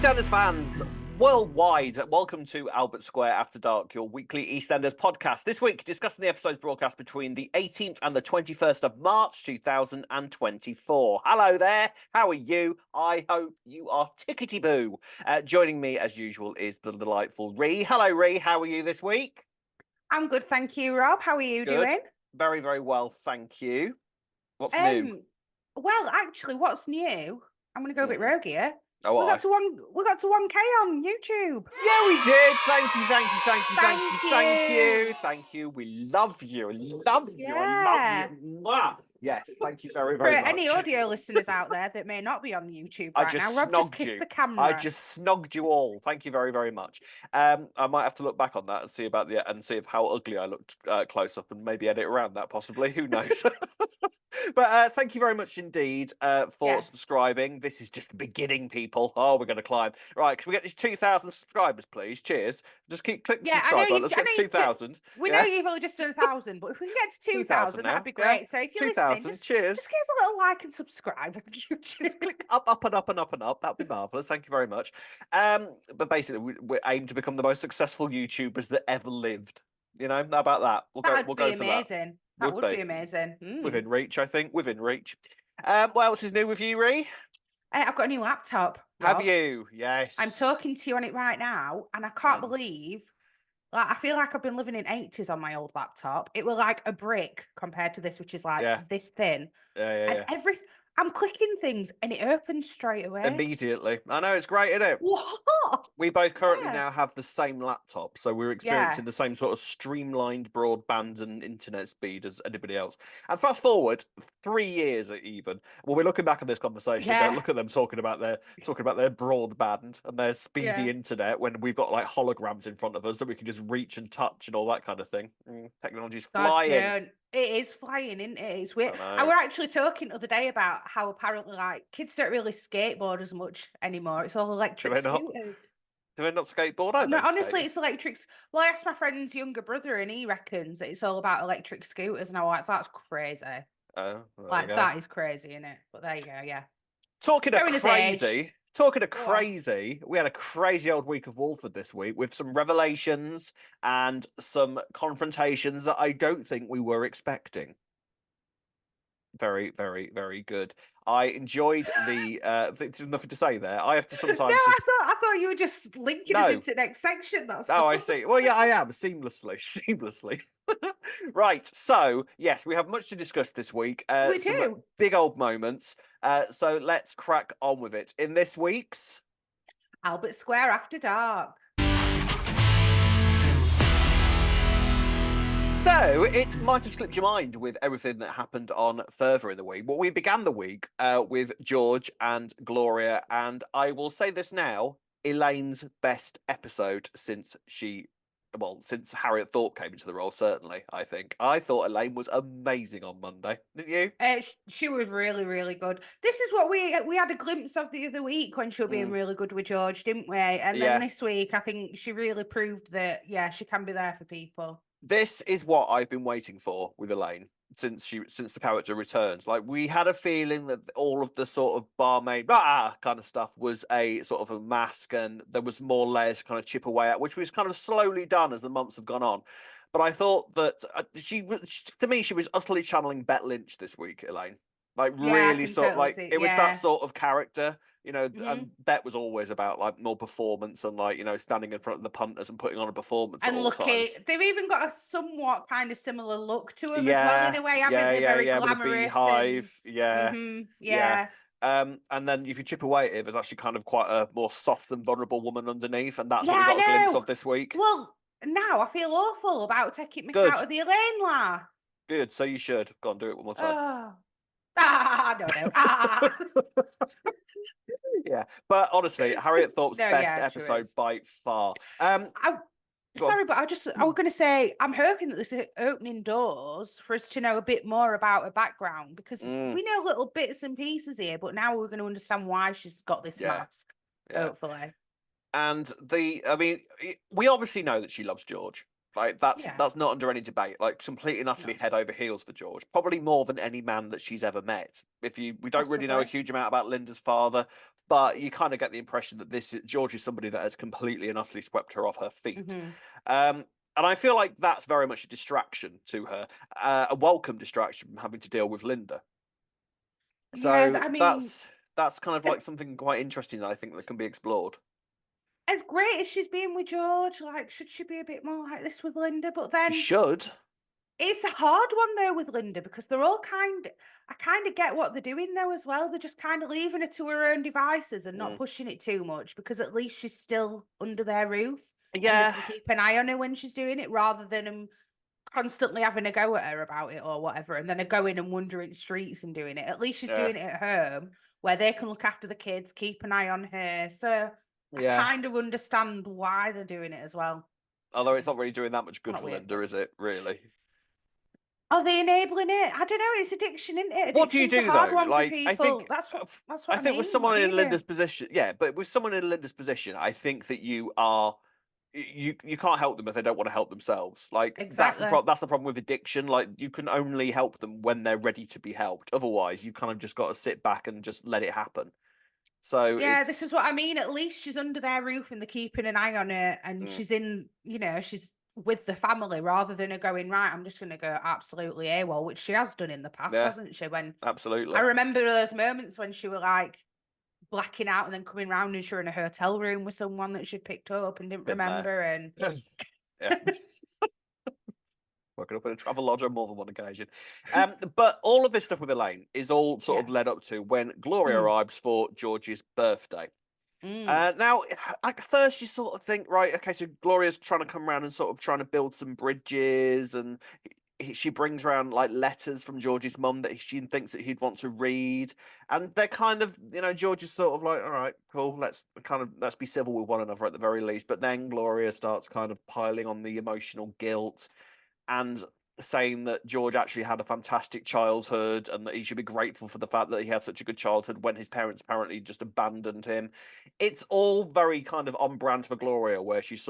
EastEnders fans worldwide, welcome to Albert Square After Dark, your weekly EastEnders podcast. This week, discussing the episodes broadcast between the 18th and the 21st of March 2024. Hello there, how are you? I hope you are tickety-boo. Joining me, as usual, is the delightful Ree. Hello, Ree, how are you this week? I'm good, thank you, Rob. How are you doing? Very, very well, thank you. What's new? Well, actually, what's new? I'm going to go a bit rogue here. Oh, we got to 1K on YouTube. Yeah, we did. Thank you. We love you. Yeah. Mwah. Yes, thank you very, For very much. any audio listeners out there that may not be on YouTube right now, Rob just kissed the camera. I just snogged you all. Thank you very, very much. I might have to look back on that and see if how ugly I looked close up and maybe edit around that possibly. Who knows? But thank you very much indeed for subscribing. This is just the beginning, people. Oh, we're going to climb. Right, can we get these 2,000 subscribers, please? Cheers. Just keep clicking subscribe button. Let's get to 2,000. We know you've only just done 1,000, but if we can get to 2,000, that'd be great. So if you're listening, just cheers. Just give us a little like and subscribe. Just click up and up and up and up. That'd be marvellous. Thank you very much. But basically, we aim to become the most successful YouTubers that ever lived. You know, how about that? We'll go for that. That would be amazing. Within reach, I think. Within reach. What else is new with you, Ree? I've got a new laptop. Have you? Yes. I'm talking to you on it right now, and I can't believe... I feel like I've been living in 80s on my old laptop. It was like a brick compared to this, which is like this thin. Yeah. I'm clicking things and it opens straight away. Immediately. I know, it's great, isn't it? What? We both currently now have the same laptop, so we're experiencing the same sort of streamlined broadband and internet speed as anybody else. And fast forward 3 years even, when we're looking back at this conversation, don't look at them talking about their broadband and their speedy internet when we've got like holograms in front of us that we can just reach and touch and all that kind of thing. Technology's flying. It is flying, isn't it? It's weird. I were actually talking the other day about how apparently like kids don't really skateboard as much anymore. It's all electric scooters. Do they not skateboard? No, honestly, it's electrics. Well, I asked my friend's younger brother, and he reckons that it's all about electric scooters, and I'm like, that's crazy. Oh, that is crazy, isn't it? But there you go, yeah. Talking of crazy, we had a crazy old week of Walford this week with some revelations and some confrontations that I don't think we were expecting. Very, very, very good. I enjoyed there's nothing to say there. I have to sometimes. No, I thought you were just linking us into the next section. That's I see. Well, yeah, I am seamlessly. Right. So yes, we have much to discuss this week. We do. Big old moments. So let's crack on with it. In this week's Albert Square After Dark. So it might have slipped your mind with everything that happened on further in the week. But we began the week with George and Gloria, and I will say this now: Elaine's best episode since Harriet Thorpe came into the role. Certainly, I think. I thought Elaine was amazing on Monday, didn't you? She was really, really good. This is what we had a glimpse of the other week when she was being really good with George, didn't we? And then this week, I think she really proved that she can be there for people. This is what I've been waiting for with Elaine since the character returned. Like, we had a feeling that all of the sort of barmaid kind of stuff was a sort of a mask, and there was more layers to kind of chip away at, which was kind of slowly done as the months have gone on. But I thought that she was utterly channeling Bet Lynch this week, Elaine. Like, really sort of like it was that sort of character, you know. And Bet was always about like more performance and like, you know, standing in front of the punters and putting on a performance. And they've even got a somewhat kind of similar look to them as well in a way, haven't they? Very glamorous. With a beehive, and then if you chip away at it, there's actually kind of quite a more soft and vulnerable woman underneath, and that's what we got a glimpse of this week. Well, now I feel awful about taking me out of the Elaine law. Good, so you should go and do it one more time. No. Yeah, but honestly, Harriet Thorpe's best episode by far. Sorry, but I was going to say, I'm hoping that this is opening doors for us to know a bit more about her background, because we know little bits and pieces here, but now we're going to understand why she's got this mask, hopefully. And we obviously know that she loves George. Like that's not under any debate. Like completely and utterly head over heels for George. Probably more than any man that she's ever met. We don't really know a huge amount about Linda's father, but you kind of get the impression that George is somebody that has completely and utterly swept her off her feet. And I feel like that's very much a distraction to her, a welcome distraction from having to deal with Linda. So yeah, I mean, that's kind of like something quite interesting that I think that can be explored. As great as she's being with George, like, should she be a bit more like this with Linda? But then She should. It's a hard one though with Linda because they're all I kind of get what they're doing though as well. They're just kind of leaving her to her own devices and not pushing it too much because at least she's still under their roof. Yeah. And they can keep an eye on her when she's doing it rather than them constantly having a go at her about it or whatever and then going and wandering streets and doing it. At least she's doing it at home where they can look after the kids, keep an eye on her. So I kind of understand why they're doing it as well. Although it's not really doing that much good for Linda, is it, really? Are they enabling it? I don't know. It's addiction, isn't it? What do you do though? Like, I think that's what I think mean. with someone in Linda's position, but with someone in Linda's position, I think that you can't help them if they don't want to help themselves. Like that's the problem with addiction. Like you can only help them when they're ready to be helped. Otherwise, you kind of just got to sit back and just let it happen. So this is what I mean. At least she's under their roof and they're keeping an eye on her, and she's in. She's with the family rather than her going, right, I'm just going to go absolutely AWOL, which she has done in the past, hasn't she? Absolutely. I remember those moments when she were like blacking out and then coming round and she were in a hotel room with someone that she'd picked up and didn't remember. And working up in a travel lodge on more than one occasion. But all of this stuff with Elaine is all sort of led up to when Gloria arrives for George's birthday. Now, at first you sort of think, right, okay, so Gloria's trying to come around and sort of trying to build some bridges, and she brings around like letters from George's mum that she thinks that he'd want to read, and they're kind of, George is sort of like, all right, cool, let's be civil with one another at the very least. But then Gloria starts kind of piling on the emotional guilt and saying that George actually had a fantastic childhood and that he should be grateful for the fact that he had such a good childhood when his parents apparently just abandoned him. It's all very kind of on brand for Gloria, where she's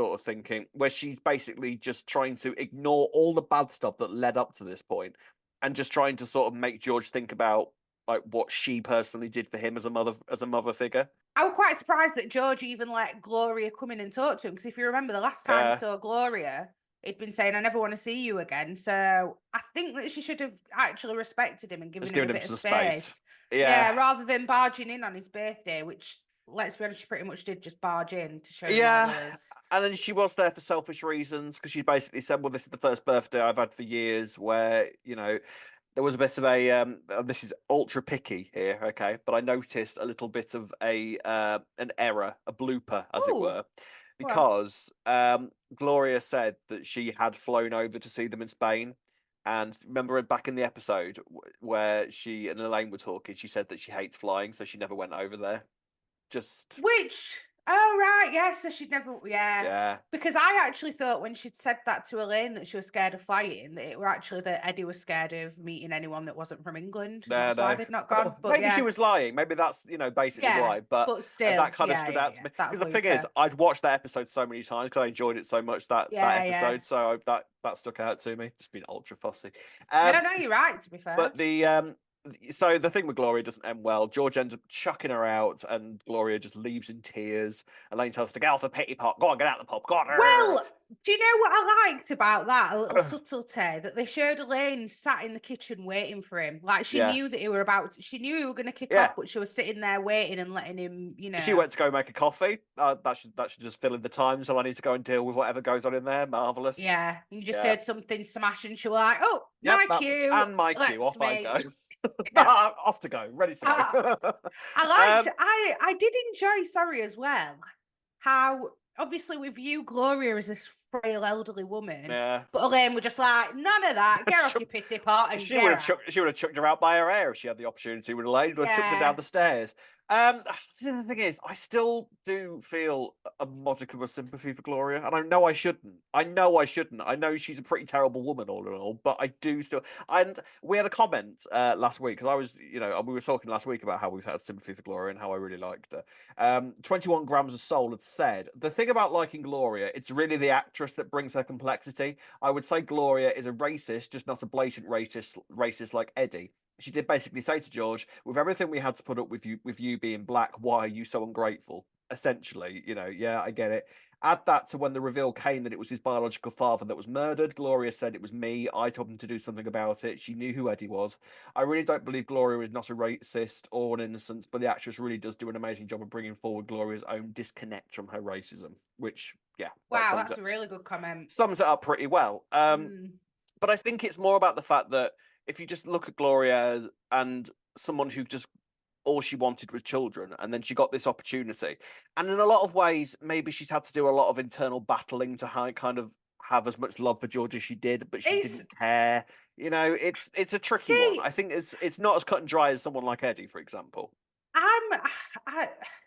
basically just trying to ignore all the bad stuff that led up to this point and just trying to sort of make George think about like what she personally did for him as a mother figure. I was quite surprised that George even let Gloria come in and talk to him, because if you remember the last time he saw Gloria, he'd been saying, I never want to see you again. So I think that she should have actually respected him and given him a bit of space. Yeah, rather than barging in on his birthday, which, let's be honest, she pretty much did just barge in to show him and then she was there for selfish reasons, because she basically said, well, this is the first birthday I've had for years where, there was a bit of a this is ultra picky here, okay, but I noticed a little bit of an error, a blooper, as it were. Because Gloria said that she had flown over to see them in Spain. And remember back in the episode where she and Elaine were talking, she said that she hates flying, so she never went over there. Oh, right, yeah, so she'd never, because I actually thought when she'd said that to Elaine that she was scared of flying, that it were actually that Eddie was scared of meeting anyone that wasn't from England. That's why they'd not gone. But maybe she was lying. Maybe that's, basically why. But still, that kind of stood out to me. Because the thing is, I'd watched that episode so many times because I enjoyed it so much, that episode. So that stuck out to me. It's been ultra fussy. No, you're right, to be fair. But so the thing with Gloria doesn't end well. George ends up chucking her out, and Gloria just leaves in tears. Elaine tells her to get off the pity pot. Go on, get out the pub. Go on. Well, do you know what I liked about that? A little subtlety that they showed Elaine sat in the kitchen waiting for him. Like she knew that she knew he were going to kick off, but she was sitting there waiting and letting him, She went to go make a coffee. That should just fill in the time. So I need to go and deal with whatever goes on in there. Marvelous. Yeah, you just heard something smash, and she was like, "Oh, my cue and my cue. Off I go. Off to go. Ready to go." I did enjoy. Sorry, as well. How obviously we view Gloria as this frail elderly woman, but Elaine were just like, none of that. Get off your pity pot. And she would have chucked her out by her hair if she had the opportunity with Elaine. Would have chucked her down the stairs. The thing is, I still do feel a modicum of sympathy for Gloria, and I know I shouldn't. I know I shouldn't. I know she's a pretty terrible woman, all in all, but I do still. And we had a comment last week because I was, we were talking last week about how we've had sympathy for Gloria and how I really liked her. 21 grams of soul had said the thing about liking Gloria, it's really the actress that brings her complexity. I would say Gloria is a racist, just not a blatant racist like Eddie. She did basically say to George, with everything we had to put up with you being black, why are you so ungrateful? Essentially, yeah, I get it. Add that to when the reveal came that it was his biological father that was murdered. Gloria said it was me. I told him to do something about it. She knew who Eddie was. I really don't believe Gloria is not a racist or an innocent, but the actress really does do an amazing job of bringing forward Gloria's own disconnect from her racism, which, yeah, wow, that's a really good comment. Sums it up pretty well. But I think it's more about the fact that if you just look at Gloria and someone who just all she wanted was children, and then she got this opportunity, and in a lot of ways, maybe she's had to do a lot of internal battling to kind of have as much love for George as she did, but she didn't care. It's a tricky one. I think it's not as cut and dry as someone like Eddie, for example.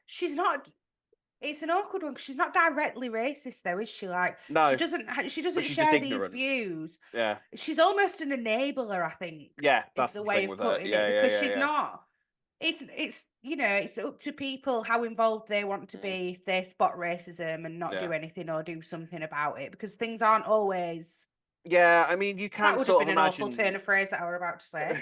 She's not. It's an awkward one because she's not directly racist, though, is she? Like, no, she doesn't share these views. Yeah, she's almost an enabler, I think. Yeah, that's the way of putting it, because she's not. It's it's up to people how involved they want to be if they spot racism and not do anything or do something about it, because things aren't always. Yeah, I mean, you can that would sort have been of an imagine awful turn of phrase that I were about to say.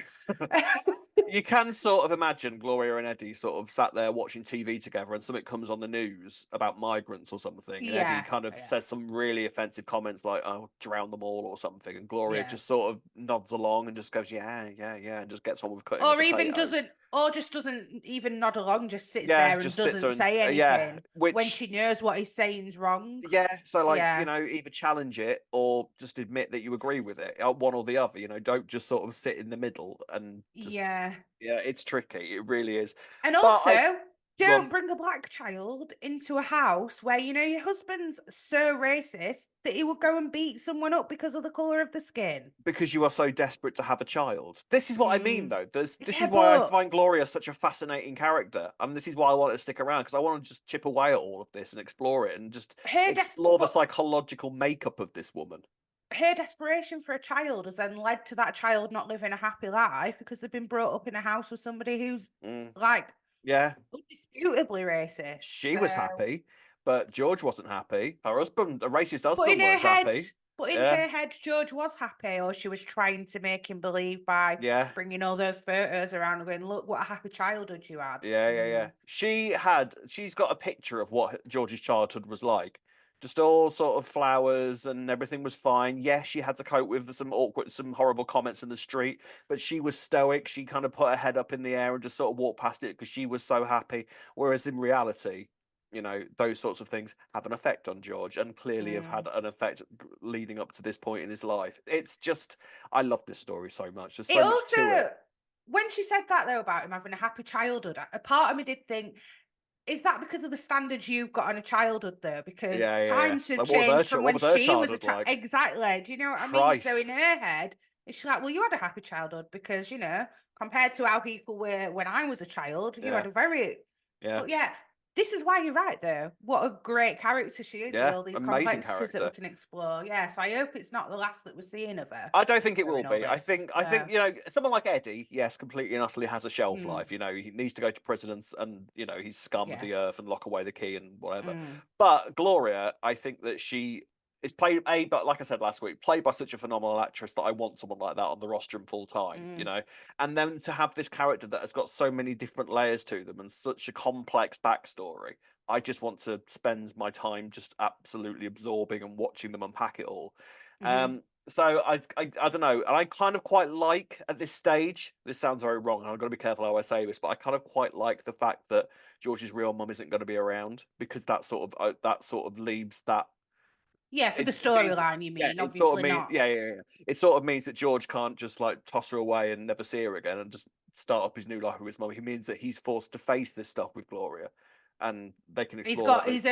You can sort of imagine Gloria and Eddie sort of sat there watching TV together, and something comes on the news about migrants or something, and Eddie kind of says some really offensive comments like, "Oh, drown them all" or something, and Gloria just sort of nods along and just goes, "Yeah, yeah, yeah," and just gets on with cutting or the even potatoes. just doesn't even nod along, just sits there and doesn't say anything when she knows what he's saying is wrong. Yeah, so like, either challenge it or just admit that you agree with it, one or the other. Don't just sort of sit in the middle and just yeah, it's tricky. It really is. And also, don't bring a black child into a house where your husband's so racist that he would go and beat someone up because of the colour of the skin. Because you are so desperate to have a child. This is what I mean, though. This is why I find Gloria such a fascinating character. And this is why I want to stick around, because I want to just chip away at all of this and explore it and just explore the psychological makeup of this woman. Her desperation for a child has then led to that child not living a happy life because they've been brought up in a house with somebody who's indisputably racist. She was happy, but George wasn't happy. Her husband, a racist husband, was happy. But in her head, George was happy, or she was trying to make him believe by bringing all those photos around and going, "Look what a happy childhood you had." Yeah. She's got a picture of what George's childhood was like. Just all sort of flowers and everything was fine. Yes, she had to cope with some horrible comments in the street, but she was stoic. She kind of put her head up in the air and just sort of walked past it because she was so happy. Whereas in reality, those sorts of things have an effect on George, and clearly have had an effect leading up to this point in his life. It's just, I love this story so much. There's so much to it. When she said that, though, about him having a happy childhood, a part of me did think, is that because of the standards you've got on a childhood, though? Because times have changed from when she was a child. Exactly. Do you know what I mean? So in her head, she's like, well, you had a happy childhood because, compared to how people were when I was a child, you had a very... But this is why you're right, though. What a great character she is with all these complexities that we can explore. Yeah, so I hope it's not the last that we're seeing of her. I don't think it will be. I think someone like Eddie, yes, completely and utterly has a shelf life. He needs to go to prison and he's scum of the earth and lock away the key and whatever. But Gloria, I think that she is played but like I said last week, played by such a phenomenal actress that I want someone like that on the rostrum full time, and then to have this character that has got so many different layers to them and such a complex backstory. I just want to spend my time just absolutely absorbing and watching them unpack it all. So I don't know, and I kind of quite like at this stage. This sounds very wrong, and I've got to be careful how I say this, but I kind of quite like the fact that George's real mum isn't going to be around, because that sort of leaves that. Yeah, for the storyline, you mean? Obviously sort of not. Yeah. It sort of means that George can't just like toss her away and never see her again and just start up his new life with his mum. He means that he's forced to face this stuff with Gloria, and they can explore. He's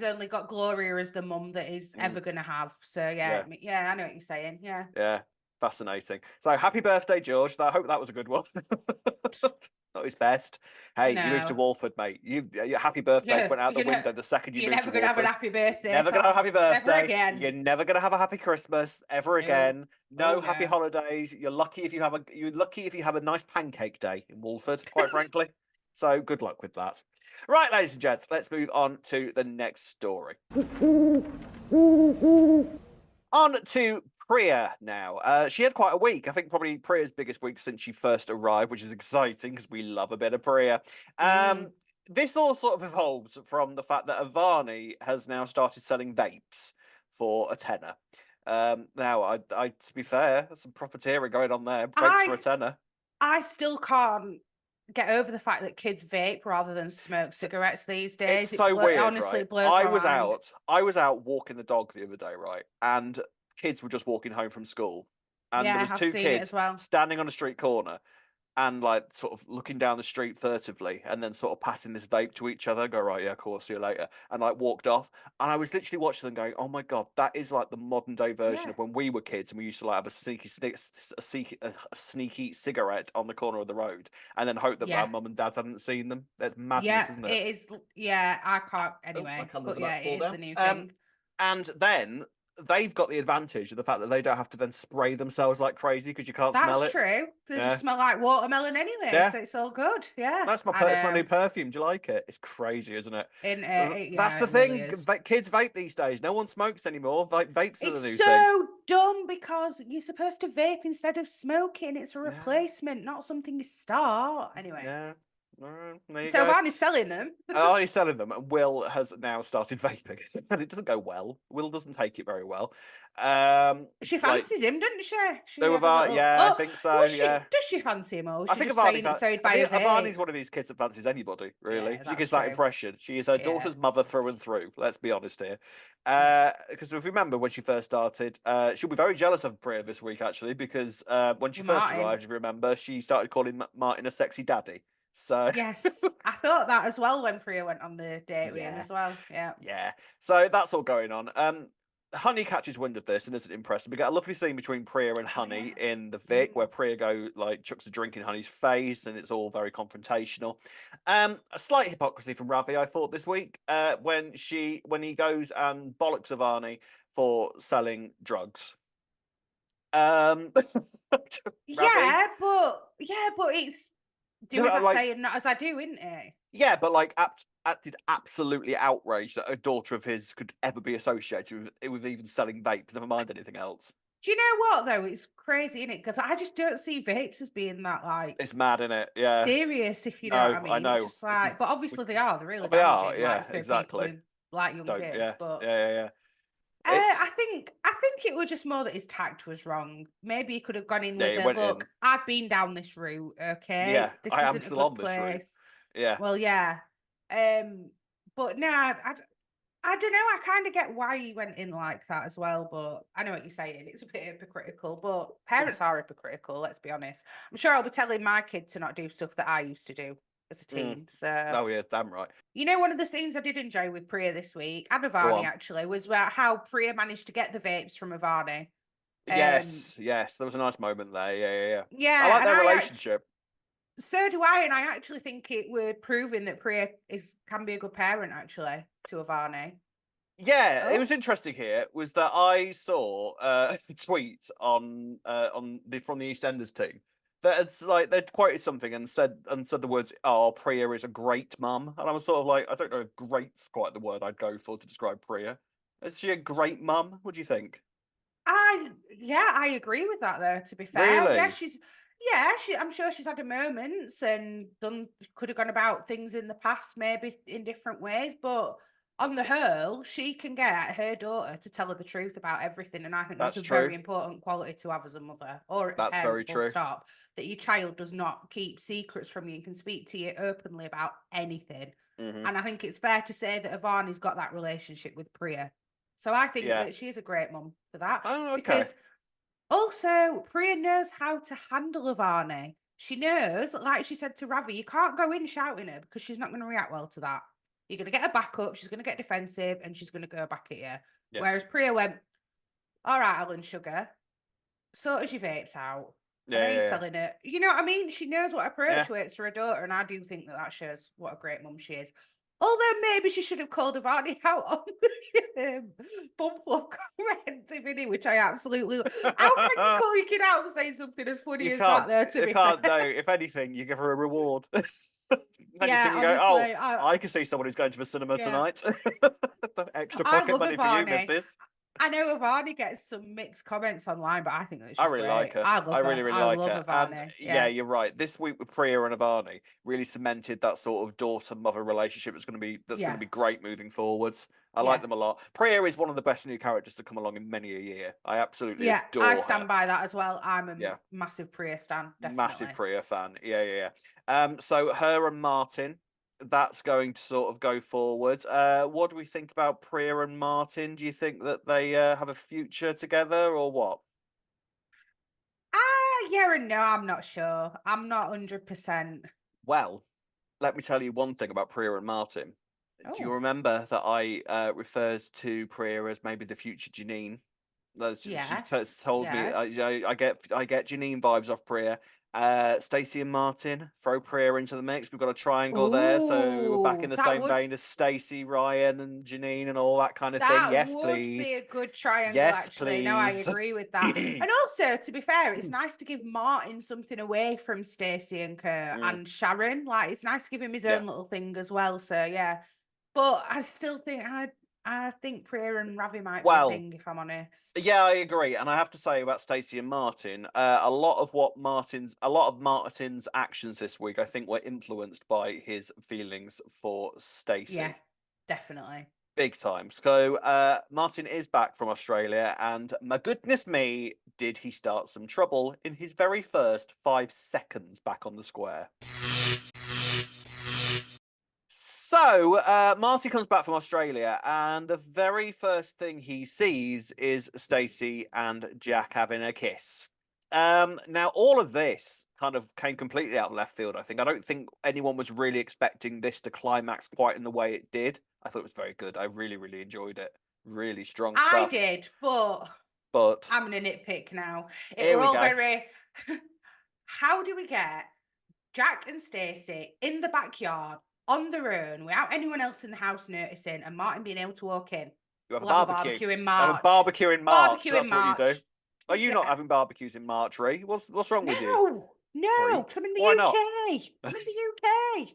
only got Gloria as the mum that he's ever going to have. So yeah, I know what you're saying. Yeah. Fascinating. So happy birthday, George. I hope that was a good one. Not his best. Hey, you moved to No. Walford, mate. Your happy birthdays went out the window the second you You're moved to never going to have an Walford. happy birthday, Never gonna have a happy Never birthday. again. You're never gonna have a happy Christmas ever No. again. No Oh, happy no. holidays. You're lucky if you have a nice pancake day in Walford, quite frankly. So good luck with that. Right, ladies and gents, let's move on to the next story. On to Priya now. She had quite a week. I think probably Priya's biggest week since she first arrived, which is exciting because we love a bit of Priya. This all sort of evolves from the fact that Avani has now started selling vapes for a tenner. Now, I to be fair, there's some profiteering going on there. Vapes for a tenner. I still can't get over the fact that kids vape rather than smoke cigarettes these days. It's so weird, honestly, right? it blows my mind. I was out walking the dog the other day, right? And kids were just walking home from school. And there Yeah, was I've two seen it as kids well. standing on a street corner and like sort of looking down the street furtively and then sort of passing this vape to each other, go, right, yeah, cool, see you later. And like walked off. And I was literally watching them going, oh my God, that is like the modern day version Yeah. of when we were kids and we used to like have a sneaky cigarette on the corner of the road and then hope that Yeah. our mum and dads hadn't seen them. That's madness, Yeah, isn't it? it is. Yeah, I can't My anyway. colour's But about yeah, to fall it is down. the new thing. And then they've got the advantage of the fact that they don't have to then spray themselves like crazy because you can't smell That's it. true. They Yeah. smell like watermelon anyway, Yeah. so it's all good. Yeah, That's I it's my new know. perfume. Do you like it? It's crazy, isn't it? That's Yeah, the it really thing. is. Kids vape these days. No one smokes anymore. Like vapes are the new It's thing. so dumb because you're supposed to vape instead of smoking. It's a Yeah. replacement, not something you start. Anyway. Yeah. There you So go. Avani's selling them. He's selling them. And Will has now started vaping, and it doesn't go well. Will doesn't take it very well. She Like fancies him, doesn't she? She with had a little. yeah, I Oh, think so. was she? Yeah. Does she fancy him, or was I she think just Avani. saying it so he'd I buy a think vape? Avani's one of these kids that fancies anybody. Really, Yeah, she that's gives that true. impression. She is her Yeah. daughter's mother through and through. Let's be honest here. Yeah. Because if you remember when she first started, she'll be very jealous of Priya this week actually. Because when she With first Martin. arrived, if you remember, she started calling Martin a sexy daddy. So Yes, I thought that as well when Priya went on the date with him yeah, as well. Yeah. yeah. So that's all going on. Honey catches wind of this and isn't impressed. We get a lovely scene between Priya and Oh, Honey yeah. in the Vic, where Priya chucks a drink in Honey's face, and it's all very confrontational. A slight hypocrisy from Ravi, I thought this week, when he goes and bollocks Avani for selling drugs. Ravi, but it's do as I say and not as I do, isn't it? Yeah, but like acted absolutely outraged that a daughter of his could ever be associated with even selling vapes, never mind anything else. Do you know what though? It's crazy, isn't it? Because I just don't see vapes as being that like It's mad, isn't it? Yeah. serious, if you know what No, I I mean. It's know. just This like, is but obviously they are. They're really they are, damaging, yeah, like for people exactly. with like young Don't, kids. yeah, But yeah. I It's think it was just more that his tact was wrong. Maybe he could have gone in yeah, with it a went look. in. I've been down this route. Yeah, Okay, this I am isn't a still good on this route. place. Yeah. Well, yeah. But no, I don't know. I kind of get why he went in like that as well. But I know what you're saying. It's a bit hypocritical. But parents are hypocritical. Let's be honest. I'm sure I'll be telling my kid to not do stuff that I used to do as a teen. So. Oh yeah, damn right. You know, one of the scenes I did enjoy with Priya this week, and Go Avani on. actually, was about how Priya managed to get the vapes from Avani. Yes, there was a nice moment there. Yeah. I Yeah, like and their relationship. so do I, and I actually think it were proving that Priya can be a good parent actually to Avani. Yeah, it Oh, was interesting here was that I saw a tweet from the EastEnders team that it's like they'd quoted something and said the words, "Oh, Priya is a great mum," and I was sort of like, I don't know if "great's" quite the word I'd go for to describe Priya. Is she a great mum? What do you think? I agree with that though. To be fair, Really? I'm sure she's had her moments and could have gone about things in the past, maybe in different ways, but on the whole, she can get her daughter to tell her the truth about everything, and I think that's That's a true. very important quality to have as a mother or a That's parent. very Full true. stop. That your child does not keep secrets from you and can speak to you openly about anything. Hmm. And I think it's fair to say that Avani's got that relationship with Priya. So I think Yeah. that she is a great mum for that. Oh, okay. Because also, Priya knows how to handle Avani. She knows, like she said to Ravi, you can't go in shouting her because she's not going to react well to that. You're going to get her back up, she's going to get defensive, and she's going to go back at you. Yeah. Whereas Priya went, all right, Alan Sugar, sort your vapes out. I Yeah, know you're yeah, selling it. You know what I mean? She knows what yeah. approach works for her daughter, and I do think that shows what a great mum she is. Although maybe she should have called Avani out on the bum flop comment, Tiffany, which I absolutely. How can you call your kid out for saying something as funny You as that? can't. Though, to You be fair, can't. No. If anything, you give her a reward. If yeah, anything, you go, "Oh, honestly, I can see someone who's going to the cinema yeah, tonight. Extra I pocket love money for you, Avani. missus." I know Avani gets some mixed comments online, but I think that I she's really great. like her. I I love really, her. really I like love her. And Avani. yeah, Yeah, you're right. This week with Priya and Avani really cemented that sort of daughter-mother relationship that's going to yeah, be great moving forwards. I like yeah. them a lot. Priya is one of the best new characters to come along in many a year. I absolutely Yeah, I adore her. stand by that as well. I'm a Yeah, massive Priya stan, massive definitely. Priya fan. Yeah, yeah, yeah. So her and Martin, that's going to sort of go forward. What do we think about Priya and Martin? Do you think that they have a future together or what? Yeah and no, I'm not sure. I'm not 100%. Well, let me tell you one thing about Priya and Martin. Do you Oh, remember that I referred to Priya as maybe the future Janine? yes, Told me yes. I get Janine vibes off Priya. Stacey and Martin, throw Priya into the mix. We've got a triangle there, so we're back in Ooh, the same vein as Stacey, Ryan, and Janine, and all that kind of thing. that Yes, would be please. a good triangle, Yes, actually. No, I please. agree with that. And also, to be fair, it's nice to give Martin something away from Stacey and Kurt Mm, and Sharon. Like, it's nice to give him his yeah. own little thing as well. So yeah, but I still think I think Priya and Ravi might be a Well, thing, if I'm honest. yeah, I agree, and I have to say about Stacey and Martin, a lot of Martin's actions this week, I think, were influenced by his feelings for Yeah, Stacey, definitely. big time. So, Martin is back from Australia, and my goodness me, did he start some trouble in his very first 5 seconds back on the square? So, Marty comes back from Australia, and the very first thing he sees is Stacey and Jack having a kiss. Now, all of this kind of came completely out of left field, I think. I don't think anyone was really expecting this to climax quite in the way it did. I thought it was very good. I really, really enjoyed it. Really strong I stuff. did, but But I'm gonna nitpick now. It here were we all go. very. How do we get Jack and Stacey in the backyard on their own without anyone else in the house noticing, and Martin being able to walk in? You have a We'll have a barbecue. barbecue in Have a March. barbecue in March. Barbecue in That's what you do. March. Are you not Yeah. having barbecues in March, Ree? What's wrong with you? No, because Freak. I'm in the Why not? UK. I'm in the UK.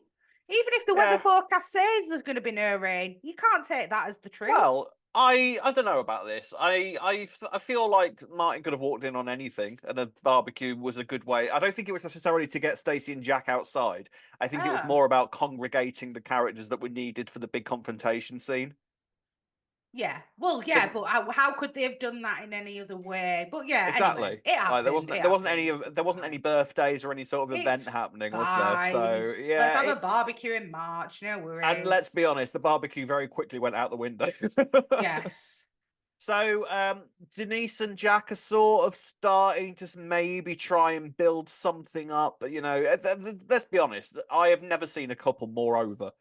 Even if the weather Yeah. forecast says there's going to be no rain, you can't take that as the truth. Well, I don't know about this. I feel like Martin could have walked in on anything, and a barbecue was a good way. I don't think it was necessarily to get Stacey and Jack outside. I think it was Oh. more about congregating the characters that were needed for the big confrontation scene. Yeah, well, yeah, Think but how could they have done that in any other way? But yeah, anyway, exactly. it Like happened. It there wasn't any happened. of there It's wasn't any fine. birthdays or any sort of It's event happening, was there? fine. So Let's yeah, have a it's barbecue in March. No and let's worries. be honest, the barbecue very quickly went out the window. Yes. So Denise and Jack are sort of starting to maybe try and build something up. But let's be honest. I have never seen a couple more over,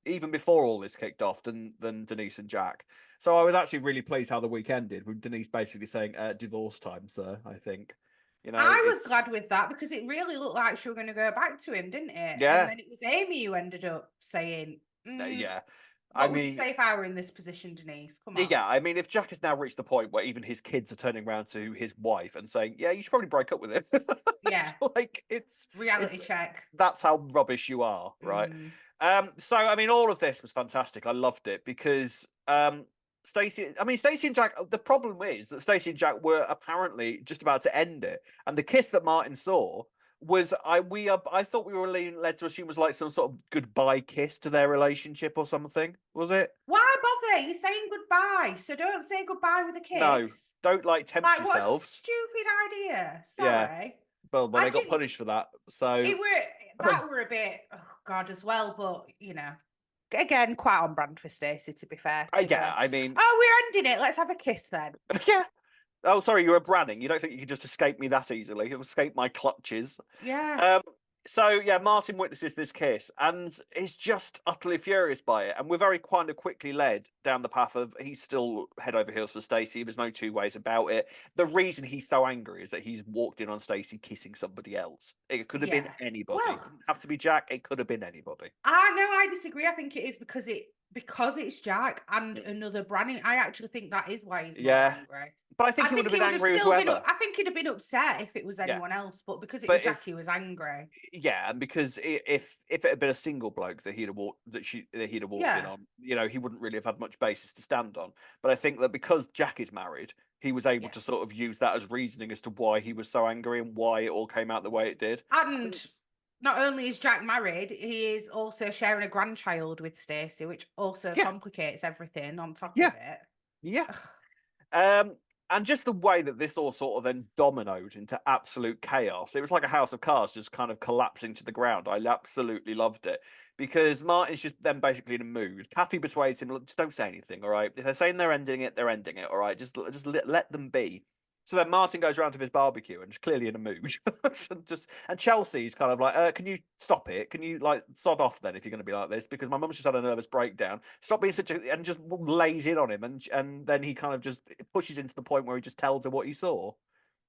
even before all this kicked off, than Denise and Jack. So I was actually really pleased how the week ended with Denise basically saying, "Divorce time, sir." I think, I was it's glad with that because it really looked like she was going to go back to him, didn't it? And yeah, then it was Amy who ended up saying, yeah. I what would you mean, say if I were in this position, Denise? Come on. yeah, I mean, if Jack has now reached the point where even his kids are turning around to his wife and saying, "Yeah, you should probably break up with him," Yeah. Reality it's check. that's how rubbish you are, right? Mm. So I mean, all of this was fantastic. I loved it because Stacey and Jack. The problem is that Stacey and Jack were apparently just about to end it, and the kiss that Martin saw was I thought we were led to assume was like some sort of goodbye kiss to their relationship or something. Was it? Why bother? You're saying goodbye, so don't say goodbye with a No, kiss. don't tempt Like, what a yourselves. stupid idea. Yeah, Sorry. well, I they got didn't, punished for that. So it were, that were a bit, oh God, as well, but, again, quite on brand for Stacey, to be fair, to yeah, go, I mean, oh, we're ending it, let's have a kiss then. yeah. Oh, sorry, you were Branning. You don't think you could just escape me that easily? Escape my clutches? Yeah. Um, So yeah, Martin witnesses this kiss and is just utterly furious by it. And we're very kind of quickly led down the path of he's still head over heels for Stacey. There's no two ways about it. The reason he's so angry is that he's walked in on Stacey kissing somebody else. It could have been anybody. Well, It didn't have to be Jack. It could have been anybody. I disagree. I think it is because it's Jack and another Branny. I actually think that is why he's more angry. But I think he would have been angry with whoever. I think he'd have been upset if it was anyone else, but because it was Jack, he was angry. Yeah, and because if it had been a single bloke that he'd have walked in on, you know, he wouldn't really have had much basis to stand on. But I think that because Jack is married, he was able to sort of use that as reasoning as to why he was so angry and why it all came out the way it did. And not only is Jack married, he is also sharing a grandchild with Stacey, which also complicates everything on top of it. Yeah. And just the way that this all sort of then dominoed into absolute chaos. It was like a house of cards just kind of collapsing to the ground. I absolutely loved it because Martin's just then basically in a mood. Kathy persuades him, just don't say anything, all right? If they're saying they're ending it, all right? Just let them be. So then Martin goes around to his barbecue and is clearly in a mood. And Chelsea's kind of like, can you stop it? Can you like sod off then if you're going to be like this? Because my mum's just had a nervous breakdown. Stop being such a, and just lays in on him, and then he kind of just pushes into the point where he just tells her what he saw.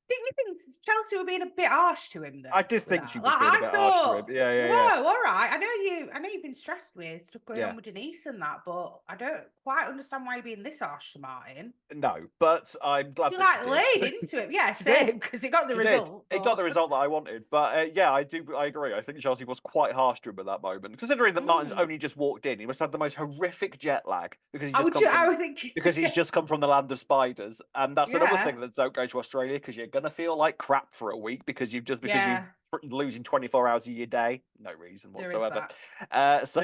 Didn't you think Chelsea were being a bit harsh to him though? I did think she was being a bit harsh to him. Yeah. Whoa, all right. I know you've been stressed with stuff going on with Denise and that, but I don't quite understand why you're being this harsh to Martin. No, but I'm glad you that laid into it. Yeah, same, because it got the result. It got the result that I wanted. But I agree. I think Chelsea was quite harsh to him at that moment. Considering that Martin's only just walked in, he must have the most horrific jet lag because he's just come from the land of spiders. And that's another thing that don't go to Australia because you're gonna feel like crap for a week because you're losing 24 hours of your day. No reason whatsoever. So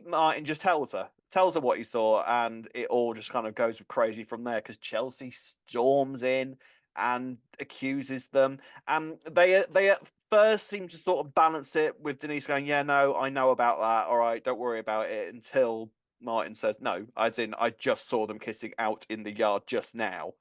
Martin just tells her what he saw, and it all just kind of goes crazy from there because Chelsea storms in and accuses them, and they at first seem to sort of balance it with Denise going, yeah, no, I know about that, all right, don't worry about it, until Martin says, no, as in I just saw them kissing out in the yard just now.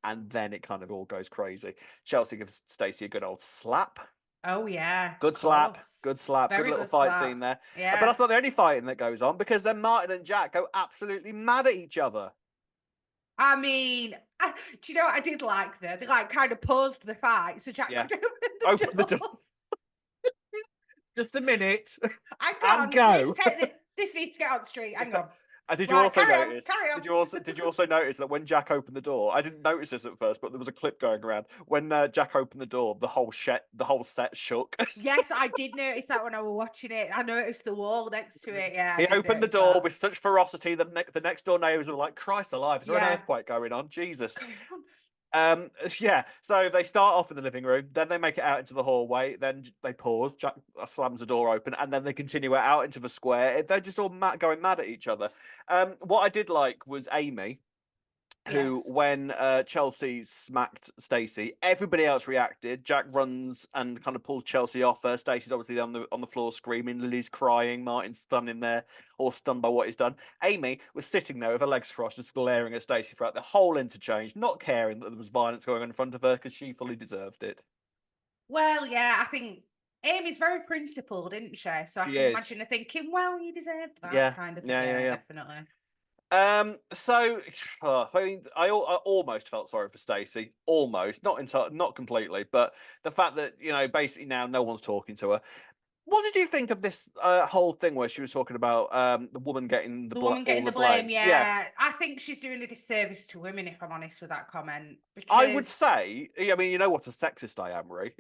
And then it kind of all goes crazy. Chelsea gives Stacey a good old slap. Oh, yeah. Good slap. Good little fight scene there. Yeah. But that's not the only fighting that goes on because then Martin and Jack go absolutely mad at each other. I mean, do you know what I did like there? They like kind of paused the fight. So Jack opened the door. Just a minute. And go. This needs to get on the street. Hang on. And did you also notice? Did you also notice that when Jack opened the door, I didn't notice this at first, but there was a clip going around when Jack opened the door, the whole set shook. Yes, I did notice that when I was watching it. I noticed the wall next to it. Yeah, he opened the door with such ferocity that the next door neighbours were like, "Christ alive! Is there an earthquake going on? Jesus!" So they start off in the living room, then they make it out into the hallway, then they pause, Jack slams the door open, and then they continue it out into the square. They're just all going mad at each other. What I did like was Amy, who, when Chelsea smacked Stacey, everybody else reacted. Jack runs and kind of pulls Chelsea off her. Stacey's obviously on the floor screaming. Lily's crying. Martin's standing there, all stunned by what he's done. Amy was sitting there with her legs crossed, just glaring at Stacey throughout the whole interchange, not caring that there was violence going on in front of her because she fully deserved it. Well, yeah, I think Amy's very principled, isn't she? So I can imagine her thinking, well, you deserved that kind of thing. Yeah, definitely. I mean, I almost felt sorry for Stacey, almost, not completely, but the fact that, you know, basically now no one's talking to her. What did you think of this whole thing where she was talking about the woman getting the blame? Yeah, I think she's doing a disservice to women, if I'm honest with that comment. Because... I would say, I mean, you know what a sexist I am, Marie.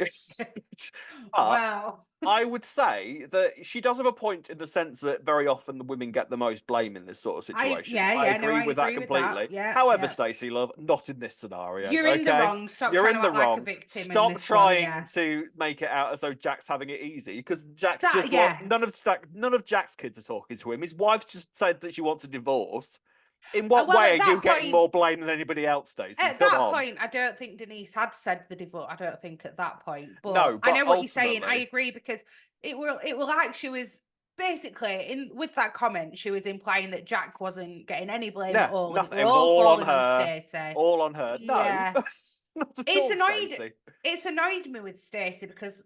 Well, I would say that she does have a point in the sense that very often the women get the most blame in this sort of situation. I agree with that completely. However, Stacey, love, not in this scenario. You're in the wrong. Stop trying to act like a victim. Stop trying to make it out as though Jack's having it easy, because Jack's none of Jack's kids are talking to him. His wife just said that she wants a divorce. In what way are you getting more blame than anybody else, Stacey? At that point, I don't think Denise had said the divorce. I don't think at that point. But I know what you're saying. I agree, because it will like she was basically with that comment, she was implying that Jack wasn't getting any blame at all. Nothing. It was all on her. Stacey. All on her. No. Yeah. It's annoyed me with Stacey because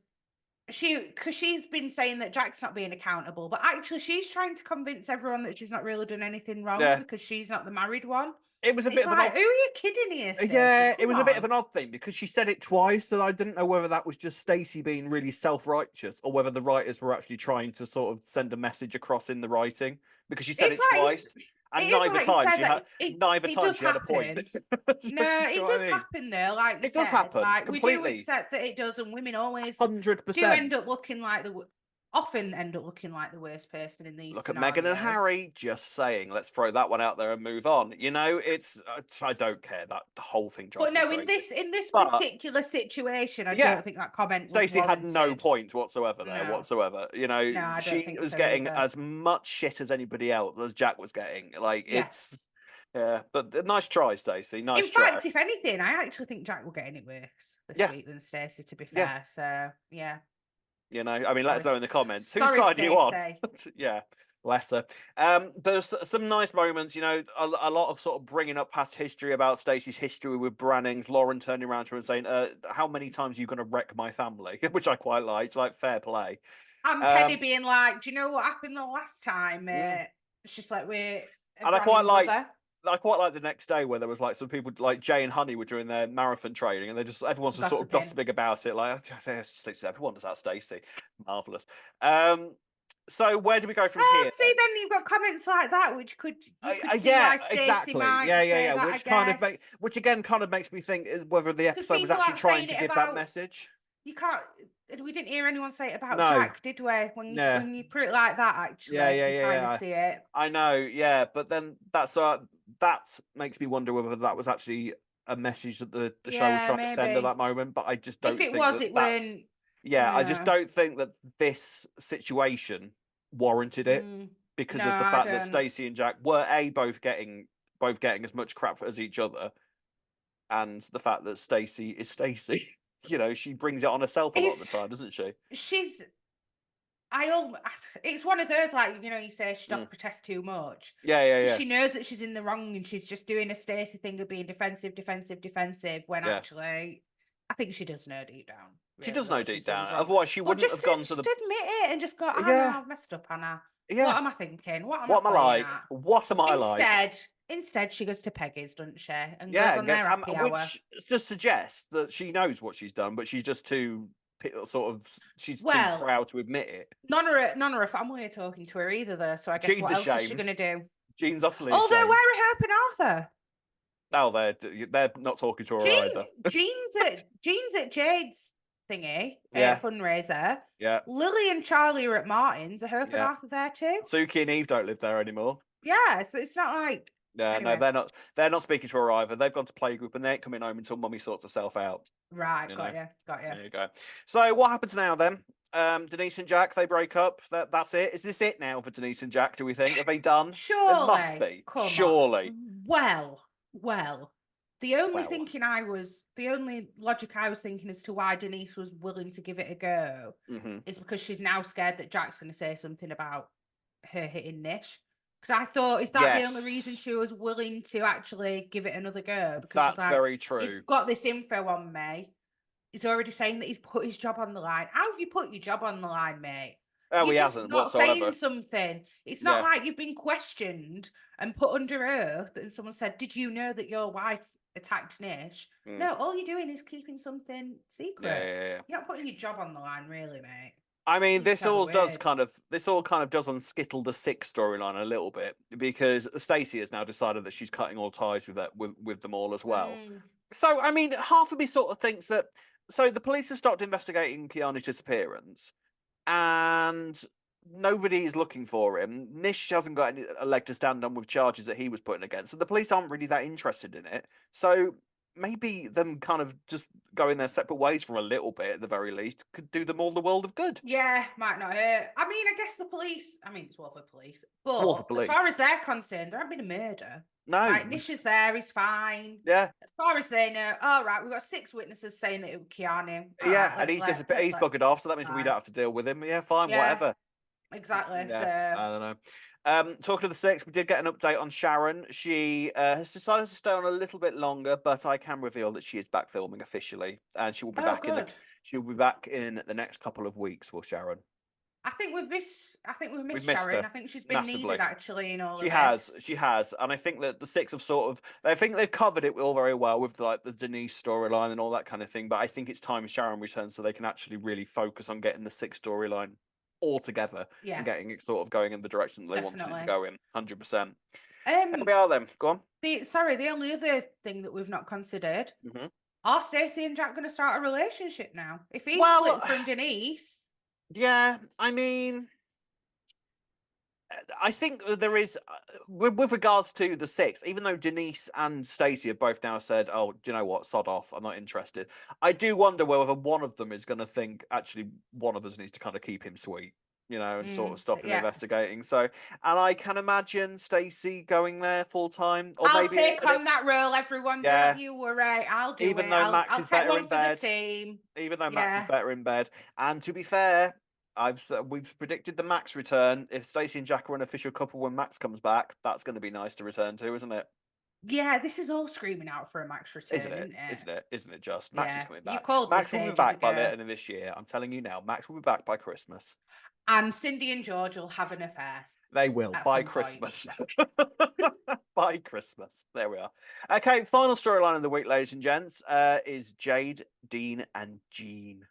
because she's been saying that Jack's not being accountable, but actually she's trying to convince everyone that she's not really done anything wrong because she's not the married one. It was a It's bit of an like, odd... who are you kidding here, Stacey? Yeah, it was Come a bit of on. an odd thing because she said it twice, so I didn't know whether that was just Stacey being really self-righteous or whether the writers were actually trying to sort of send a message across in the writing, because she said It's it like twice, it and is neither like you time said she that had it does a point. happen. So, No, do you it know what does I mean? happen though, like you It does said. happen Like we do completely, accept that it does, and women always do 100%. end up looking like often end up looking like the worst person in these Look at Meghan and scenarios. Harry. Just saying. Let's throw that one out there and move on. You know, it's I don't care. That the whole thing drives But me no, crazy. in this But particular situation, I yeah, don't think that comment was Stacey had no warranted. point whatsoever there, No, whatsoever. You know, no, I don't she think was so getting either. as much shit as anybody else as Jack was getting. Like, Yeah. it's... Yeah, but nice try, Stacey. Nice In try. fact, if anything, I actually think Jack will getting it worse this Yeah, week than Stacey, to be yeah. fair. So yeah. You know, I mean, let us know in the comments. Whose Sorry, side are you on? Stacey. Yeah, lesser. There's some nice moments, you know, a lot of sort of bringing up past history about Stacey's history with Brannings, Lauren turning around to her and saying, how many times are you going to wreck my family? Which I quite liked, like, fair play. And Penny being like, do you know what happened the last time? Mm. It's just like we're a And Branning's brother. I quite like the next day where there was like some people like Jay and Honey were doing their marathon training and everyone's just sort of Gossiping. gossiping about it. Like, everyone does that, Stacey. Marvelous. So where do we go from here? See, then you've got comments like that, which you could see Yeah, why Stacey exactly. might Yeah, yeah, say yeah. that, I guess. Which again kind of makes me think is whether the Because episode was people actually aren't trying saying to it give that about message. you can't. We didn't hear anyone say it about No. Jack, did we? Yeah. When you put it like that, Yeah, actually, yeah, you yeah, kind of yeah. see it. I know, yeah, but then that makes me wonder whether that was actually a message that the show was Yeah, trying to send at maybe. that moment. But I just If don't it think was, that it that's... weren't. Yeah, I just No, don't think that this situation warranted it because no, of the I fact that don't. Stacey and Jack were both getting as much crap as each other, and the fact that Stacey is Stacey. You know, she brings it on herself a lot of the It's time, doesn't she? she's it's one of those, like, you say she Mm. don't protest too much Yeah, yeah, because yeah, she knows that she's in the wrong and she's just doing a Stacey thing of being defensive when yeah. actually I think she does know deep down She really does know what deep she's done down. is wrong. Otherwise, she But wouldn't have gone to just the... admit it and just go, I know Yeah, I've messed up, Anna. yeah. What am I thinking? What am I What am I playing like? at? What am I like? Instead, she goes to Peggy's, doesn't she? And Yeah, goes and on gets their happy hour. which just suggests that she knows what she's done, but she's just too she's too Well, proud to admit it. none of her family are talking to her either, though. So I guess Jean's what else is she ashamed. going to do? Jean's utterly Although, ashamed. where are Hope and Arthur? Oh, they're not talking to her either. Jean's at Jade's thingy, Yeah, fundraiser. yeah, Lily and Charlie are at Martin's. Are Hope and yeah. Arthur there too? Suki and Eve don't live there anymore. Yeah, so it's not like Yeah, no, anyway. they're not. They're not speaking to her either. They've gone to playgroup and they ain't coming home until Mummy sorts herself out. Right, You know. got you. There you go. So what happens now then? Denise and Jack, they break up. That's it. Is this it now for Denise and Jack? Do we think? Are they done? Surely, It must be. come Surely. on. Well. The only logic I was thinking as to why Denise was willing to give it a go is because she's now scared that Jack's going to say something about her hitting Nish. Because I thought, is that the only reason she was willing to actually give it another go? Because That's she's like, very true. he's got this info on me. He's already saying that he's put his job on the line. How have you put your job on the line, mate? Oh, You're he just hasn't not whatsoever. saying something. It's not like you've been questioned and put under oath and someone said, did you know that your wife attacked Nish? No, all you're doing is keeping something secret. Yeah. You're not putting your job on the line, really, mate. I mean, this all kind of does unskittle the Six storyline a little bit because Stacey has now decided that she's cutting all ties with them all as well. So, I mean, half of me sort of thinks that... So the police have stopped investigating Kiana's disappearance and nobody is looking for him. Nish hasn't got a leg to stand on with charges that he was putting against. So the police aren't really that interested in it. So maybe them kind of just going their separate ways for a little bit, at the very least, could do them all the world of good. Yeah, might not hurt. I mean, I guess the police... I mean, it's war for police. But police. as far as they're concerned, there hasn't been a murder. No. Like, Nish is there, he's fine. Yeah. As far as they know, all right, we've got 6 witnesses saying that it was Keanu. And he's buggered off, so that means we don't have to deal with him. Yeah, fine, whatever. Exactly. Yeah, So I don't know. Talking of the six, we did get an update on Sharon. She has decided to stay on a little bit longer, but I can reveal that she is back filming officially, and she will be Oh, back good. she will be back in the next couple of weeks. Will Sharon? I think we've We've missed missed Sharon. her I think she's been massively. needed actually in all She of has, this. she has, and I think that the six have I think they've covered it all very well with like the Denise storyline and all that kind of thing. But I think it's time Sharon returns so they can actually really focus on getting the six storyline all together and Yeah, getting it sort of going in the direction that they wanted it to definitely. go in. 100%. Here Um, we are then. Go on. the only other thing that we've not considered, Hmm. are Stacey and Jack going to start a relationship now? If he's Well, split from Denise, yeah, I mean, I think that there is, with regards to the six, even though Denise and Stacey have both now said, "Oh, do you know what? Sod off. I'm not interested." I do wonder whether one of them is going to think, actually, one of us needs to kind of keep him sweet, and sort of stop him yeah, investigating. So, and I can imagine Stacey going there full time, or I'll maybe take even on if, that role. Everyone, don't yeah, you worry. I'll do even it. though I'll Max I'll is take better one in for the bed, team. even though Max is Yeah, better in bed, and to be fair. We've predicted the Max return. If Stacey and Jack are an official couple when Max comes back, that's going to be nice to return to, isn't it? yeah. This is all screaming out for a Max Isn't return, it? isn't it? Isn't it? Isn't it just? Max is Yeah, coming you back. called Max this will be ages back by the ago. end of this year. I'm telling you now. Max will be back by Christmas. And Cindy and George will have an affair They will at by some point. Christmas. By Christmas. There we are. Okay, final storyline of the week, ladies and gents, is Jade, Dean, and Jean.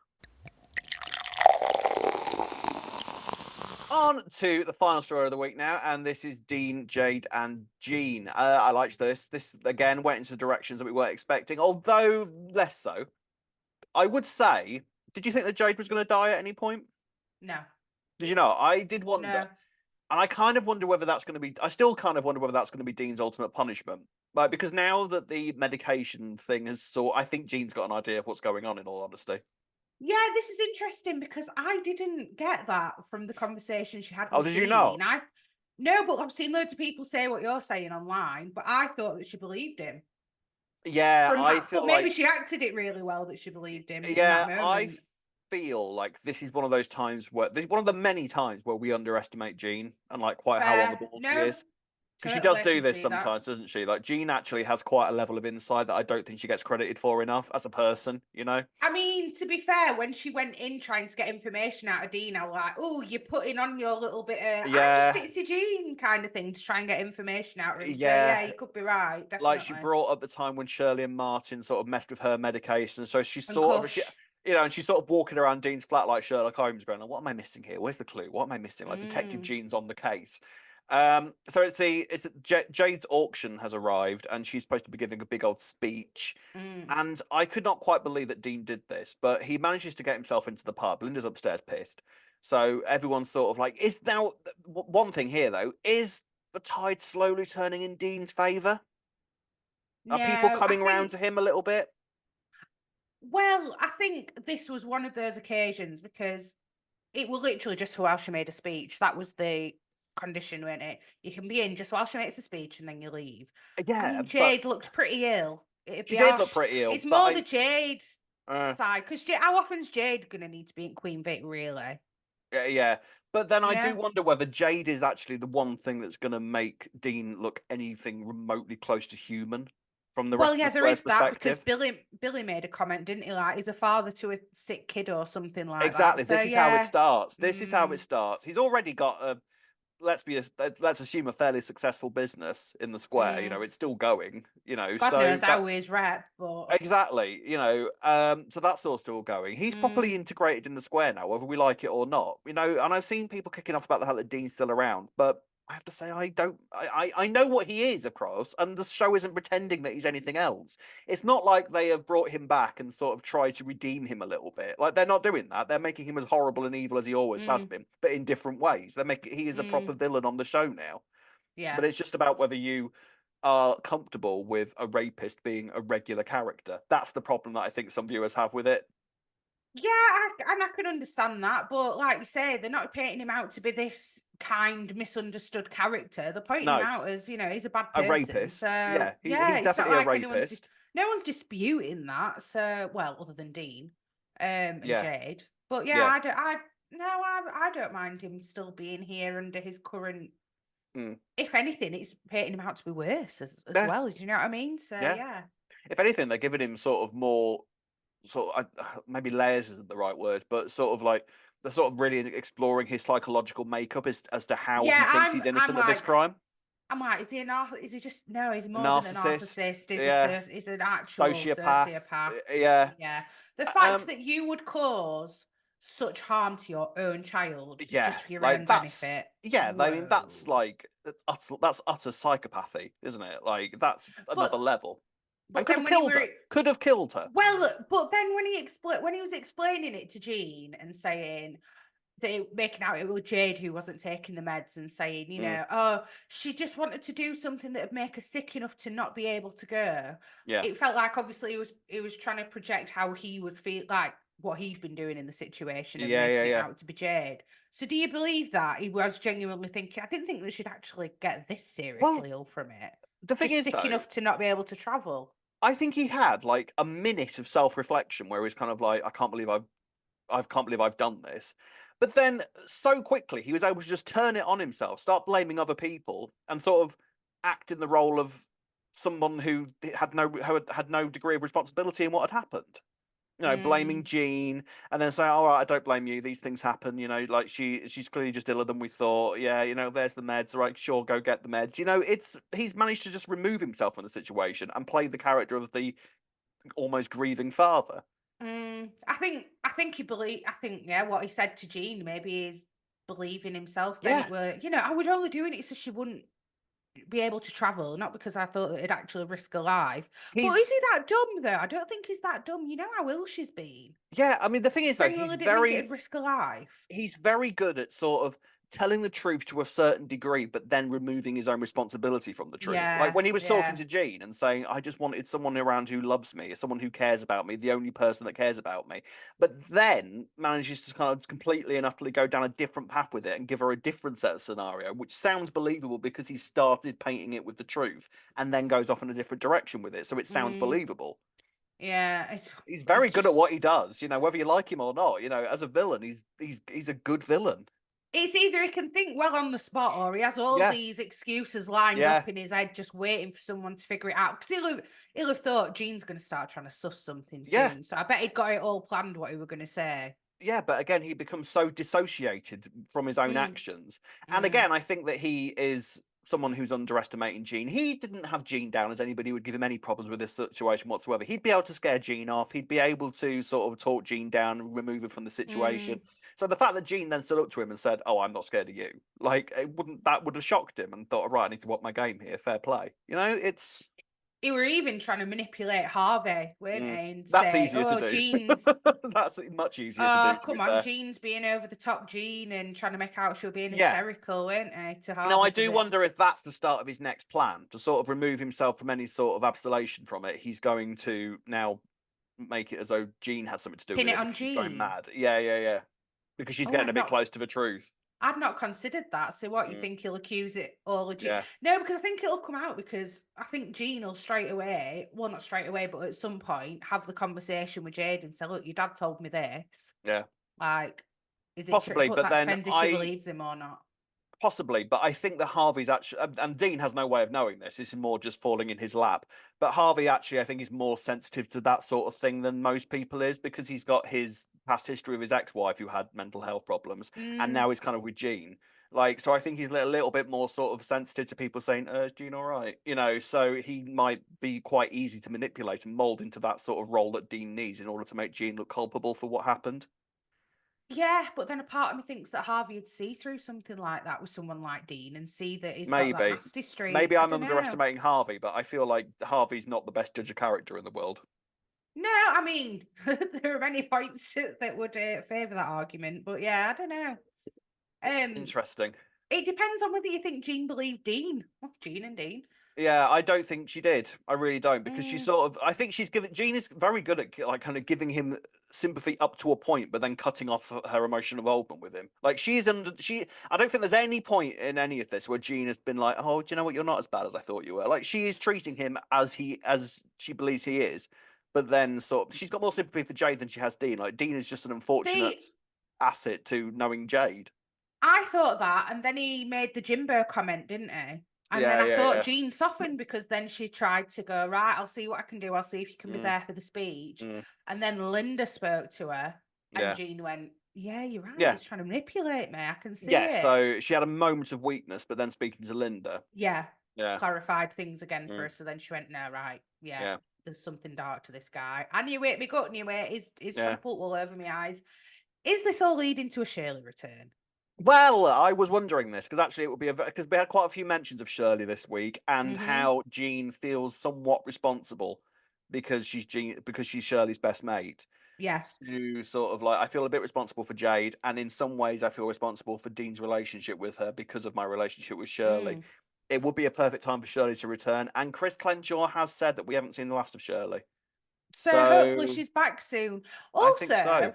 On to the final story of the week now, and this is Dean, Jade, and Jean. I liked this. This again went into directions that we weren't expecting, although less so. I would say, did you think that Jade was going to die at any point? No, Did you know? I did wonder, no. and I kind of wonder whether that's going to be. I still kind of wonder whether that's going to be Dean's ultimate punishment, like because now that the medication thing has I think Jean's got an idea of what's going on. In all honesty. Yeah, this is interesting because I didn't get that from the conversation she had Oh, with did you not? Dean. I No, but I've seen loads of people say what you're saying online, but I thought that she believed him. Yeah, I But feel maybe like she acted it really well that she believed him in that yeah, I moment. feel like this is one of those times where this is one of the many times where we underestimate Jean and like quite how on the Fair. ball she No, is. Because she totally, does I do can this see that. sometimes, doesn't she? Like Jean actually has quite a level of insight that I don't think she gets credited for enough as a person, you know? I mean, to be fair, when she went in trying to get information out of Dean, I was like, oh, you're putting on your little bit of, I'm just Yeah, Itzy Jean kind of thing to try and get information out of him. So, yeah, yeah. you could be right, Like she definitely. brought up the time when Shirley and Martin sort of messed with her medication. So she's And sort of Cush. and she's sort of walking around Dean's flat like Sherlock Holmes, going, "What am I missing here? Where's the clue? What am I missing?" Like Detective Mm, Jean's on the case. So Jade's auction has arrived, and she's supposed to be giving a big old speech. mm. And I could not quite believe that Dean did this, but he manages to get himself into the pub. Linda's upstairs pissed. So everyone's sort of like, is now one thing here though, is the tide slowly turning in Dean's favour? Are people No, I coming around think, to him a little bit? well, I think this was one of those occasions because it was literally just while she made a speech. That was the condition, wasn't it? You can be in just while she makes a speech and then you leave. I Yeah, mean, but Jade looked pretty ill. It'd she be did look harsh. pretty ill. It's But more the Jade uh, side because how often's Jade gonna need to be in Queen Vic, really? yeah, yeah. But then You I know? do wonder whether Jade is actually the one thing that's going to make Dean look anything remotely close to human from the Well, rest of yeah, the there square's is that because perspective. Billy made a comment, didn't he? Like he's a father to a sick kid or something like that. Exactly. So This is how it yeah. starts. This is how it Mm, starts. He's already got a let's assume a fairly successful business in the square. mm. It's still going. God So knows that how he's rep, but exactly. So that's all still going. He's properly mm, integrated in the square now, whether we like it or not. And I've seen people kicking off about the fact that Dean's still around, but I have to say I don't. I know what he is, of course, and the show isn't pretending that he's anything else. It's not like they have brought him back and sort of tried to redeem him a little bit. Like they're not doing that. They're making him as horrible and evil as he always has mm, been, but in different ways. He is a proper mm, villain on the show now. yeah. But it's just about whether you are comfortable with a rapist being a regular character. That's the problem that I think some viewers have with it. Yeah, and I can understand that, but like you say, they're not painting him out to be this kind, misunderstood character. They're pointing him No, out as, he's a bad a person. rapist. So Yeah, yeah, he's it's not definitely a like rapist. no one's disputing that. So well, other than Dean, and Yeah, Jade. But yeah, yeah. I don't mind him still being here under his current if anything, it's painting him out to be worse as Yeah, well. Do you know what I mean? So yeah. yeah. If anything, they're giving him sort of more, maybe layers isn't the right word, but sort of like they're sort of really exploring his psychological makeup as to how he Yeah, thinks he's I'm innocent of this like crime. is he a is he just no, he's A more than a narcissist, narcissist. yeah, He's an actual sociopath, sociopath. yeah. Yeah. The fact that you would cause such harm to your own child Yeah, just for your like own that's benefit. yeah. I mean, that's Whoa. like that's utter psychopathy, isn't it? Like that's another But level, and but then when Could have killed her. but then when he was explaining it to Jean and saying they making out it was Jade who wasn't taking the meds and saying, Mm, oh, she just wanted to do something that would make her sick enough to not be able to go. yeah, It felt like obviously he was trying to project how he was feel like what he'd been doing in the situation of yeah, yeah, making it yeah. out to be Jade. So do you believe that he was genuinely thinking, I didn't think they should actually get this Well, seriously ill from it. the thing Just is sick though, enough to not be able to travel. I think he had like a minute of self reflection where he's kind of like, I can't believe I've done this. But then so quickly he was able to just turn it on himself, start blaming other people, and sort of act in the role of someone who had no degree of responsibility in what had happened. You know, blaming Mm. Jean, and then saying, "All right, I don't blame you. These things happen. You know, like she's clearly just iller than we thought. Yeah, you know, there's the meds. All right, sure, go get the meds. You know, he's managed to just remove himself from the situation and play the character of the almost grieving father. I think yeah, what he said to Jean maybe is believing himself. Then Yeah, it were, I was only doing it so she wouldn't be able to travel, not because I thought that it'd actually risk her life. But is he's he that dumb though? I don't think he's that dumb. You know how ill she's been. yeah. I mean, the thing is though, Genuinely didn't think it'd risk her life. he's very good at sort of telling the truth to a certain degree, but then removing his own responsibility from the truth. Like Yeah, when he was talking yeah. to Jean and saying, I just wanted someone around who loves me, someone who cares about me, the only person that cares about me. But then manages to kind of completely and utterly go down a different path with it and give her a different set of scenario, which sounds believable because he started painting it with the truth and then goes off in a different direction with it. So it sounds Mm, believable. yeah, He's very it's good at what just he does, you know, whether you like him or not. You know, as a villain, he's a good villain. it's either he can think well on the spot or he has all Yeah, these excuses lined yeah, up in his head just waiting for someone to figure it out. Because he'll have thought Jean's going to start trying to suss something yeah, soon. So I bet he'd got it all planned what he were going to say. yeah. But again, he becomes so dissociated from his own Mm, actions. And mm, again, I think that he is someone who's underestimating Gene. He didn't have Gene down as anybody who would give him any problems with this situation whatsoever. He'd be able to scare Gene off. He'd be able to sort of talk Gene down and remove him from the situation. mm. So the fact that Gene then stood up to him and said, "Oh, I'm not scared of you," like that would have shocked him and thought, "Right, I need to up my game here. Fair play." You know, it's He were even trying to manipulate Harvey, weren't mm, they? And that's say, easier to oh, do. Jean's That's much easier to do. oh, To be come on, fair, Jean's being over the top Jean and trying to make out she'll be yeah. hysterical, weren't they? To Now, I Harvey so do that wonder if that's the start of his next plan to sort of remove himself from any sort of absolution from it. He's going to now make it as though Jean had something to do pin with it it on because she's going Jean. mad. Yeah, yeah, yeah. Because she's Oh, getting a bit close to the truth. I'd not considered that. So what you Mm, think he'll accuse it all of Jean? yeah, No, because I think it'll come out because I think Jean will straight away, well not straight away, but at some point have the conversation with Jade and say, look, your dad told me this. yeah. Like, is it true? Possibly, But but that then depends if she believes him or not. Possibly, but I think that Harvey's actually, and Dean has no way of knowing this. This is more just falling in his lap. But Harvey actually, I think, is more sensitive to that sort of thing than most people is because he's got his past history of his ex-wife who had mental health problems, and Mm, now he's kind of with Jean. Like, so I think he's a little bit more sort of sensitive to people saying, "Is Jean all right?" You know, so he might be quite easy to manipulate and mold into that sort of role that Dean needs in order to make Jean look culpable for what happened. yeah, but then a part of me thinks that Harvey would see through something like that with someone like Dean and see that he's got that Maybe. nasty streak. Maybe I I'm don't know. underestimating Harvey, but I feel like Harvey's not the best judge of character in the world. No, I mean, there are many points that would favour that argument, but yeah, I don't know. Um, Interesting. it depends on whether you think Jean believed Dean. Well, Jean and Dean. Yeah, I don't think she did. I really don't because she Mm, sort of. I think she's given. Jean is very good at like kind of giving him sympathy up to a point, but then cutting off her emotional involvement with him. Like she's under. She. I don't think there's any point in any of this where Jean has been like, "Oh, do you know what? You're not as bad as I thought you were." Like she is treating him as she believes he is, but then sort of she's got more sympathy for Jade than she has Dean. Like Dean is just an unfortunate see, asset to knowing Jade. I thought that, and then he made the Jimbo comment, didn't he? And then Yeah, I yeah, thought yeah. Jean softened because then she tried to go, right, I'll see what I can do. I'll see if you can be there for the speech. And then Linda spoke to her, and Yeah. Jean went, yeah, you're right. Yeah. He's trying to manipulate me. I can see Yeah, it. so she had a moment of weakness, but then speaking to Linda. Yeah. Yeah. Clarified things again for her. So then she went, no, right. Yeah. Yeah. There's something dark to this guy. I knew it. My gut knew it. He's trying Yeah. to pull wool over my eyes. Is this all leading to a Shirley return? Well, I was wondering this because actually it would be because we had quite a few mentions of Shirley this week and how Jean feels somewhat responsible because she's Shirley's best mate. Yes. To sort of like, I feel a bit responsible for Jade, and in some ways I feel responsible for Dean's relationship with her because of my relationship with Shirley. It would be a perfect time for Shirley to return, and Chris Clenshaw has said that we haven't seen the last of Shirley. So hopefully she's back soon. I think so. Also,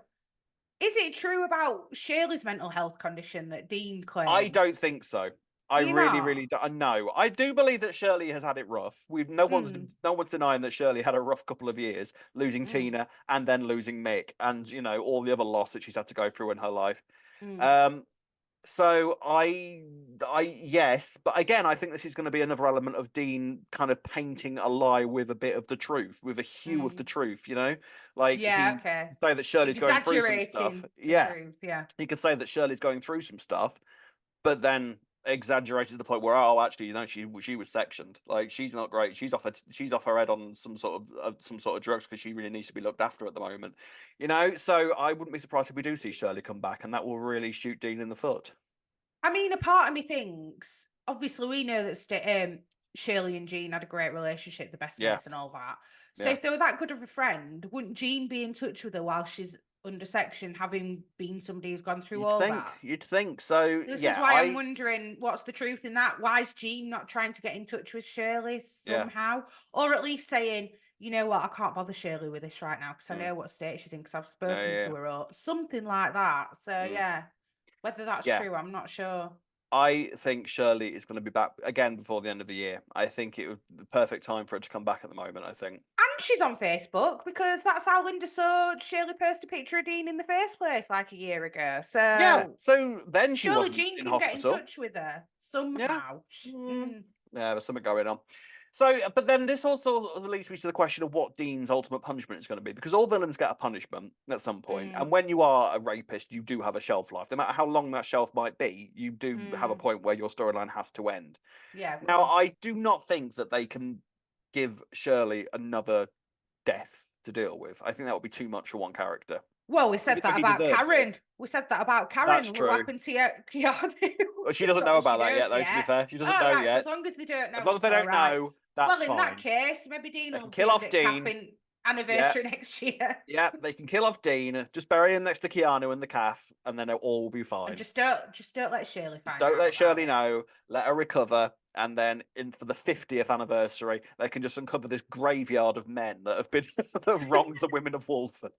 is it true about Shirley's mental health condition that Dean claimed? I don't think so. I really don't. No, I do believe that Shirley has had it rough. No one's denying that Shirley had a rough couple of years, losing Tina and then losing Mick, and all the other loss that she's had to go through in her life. So yes, but again, I think this is going to be another element of Dean kind of painting a lie with a bit of the truth, with a hue of the truth, like he say that Shirley's going through some stuff. Yeah, truth, yeah. He could say that Shirley's going through some stuff, but then exaggerated to the point where, oh, actually, she was sectioned. Like, she's not great. She's off her head on some sort of drugs because she really needs to be looked after at the moment. So I wouldn't be surprised if we do see Shirley come back, and that will really shoot Dean in the foot. I mean, a part of me thinks, obviously, we know that Shirley and Jean had a great relationship, the best mates and all that. So if they were that good of a friend, wouldn't Jean be in touch with her while she's under section, having been somebody who's gone through that? You'd think so. This is why I'm wondering what's the truth in that. Why is Jean not trying to get in touch with Shirley somehow, or at least saying, you know what, I can't bother Shirley with this right now because I know what state she's in because I've spoken to her, or something like that. So whether that's true, I'm not sure. I think Shirley is going to be back again before the end of the year. I think it would be the perfect time for her to come back at the moment, I think. And she's on Facebook because that's how Linda saw Shirley post a picture of Dean in the first place like a year ago. So yeah, so then she surely wasn't Jean in can hospital. get in touch with her somehow. Yeah, there's something going on. So, but then this also leads me to the question of what Dean's ultimate punishment is going to be, because all villains get a punishment at some point, and when you are a rapist, you do have a shelf life. No matter how long that shelf might be, you do have a point where your storyline has to end. Yeah. Now, I do not think that they can give Shirley another death to deal with. I think that would be too much for one character. Well, we said that about Karen. We said that about Karen. That's true. What happened to Keanu? Well, she doesn't know about that yet, though, to be fair. She doesn't know yet. As long as they don't know. As long as they don't know, that's fine. Well, in that case, maybe Dean will kill off Dean. Anniversary next year. Yeah, they can kill off Dean, just bury him next to Keanu in the calf, and then it'll all be fine. And just don't let Shirley find out. Don't let Shirley know. Let her recover, and then for the 50th anniversary, they can just uncover this graveyard of men that have been that have wronged the women of Walford.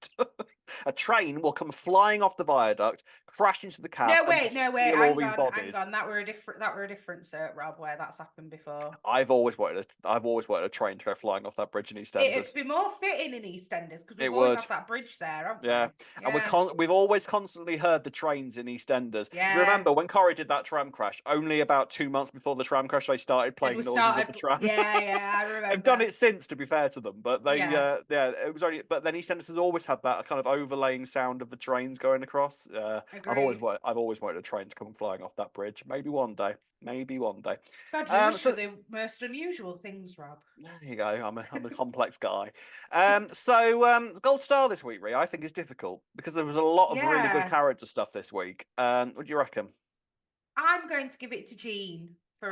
A train will come flying off the viaduct, crash into the calf. No wait. Hang on. That were a different cert, Rob, where that's happened before. I've always wanted a train to go flying off that bridge in EastEnders. It'd be more fitting in EastEnders because we've always had that bridge there, haven't we? Yeah. And we've always constantly heard the trains in EastEnders. Yeah. Do you remember when Corrie did that tram crash? Only about 2 months before the tram crash, they started playing noises of the tram. Yeah, I remember. They've done it since, to be fair to them, but they, it was only. But then EastEnders has always had that kind of overlaying sound of the trains going across. I've always wanted a train to come flying off that bridge. Maybe one day. God, you wish for the most unusual things, Rob. There you go. I'm a complex guy. Gold Star this week, Rhea, I think is difficult because there was a lot of really good character stuff this week. What do you reckon? I'm going to give it to Jean for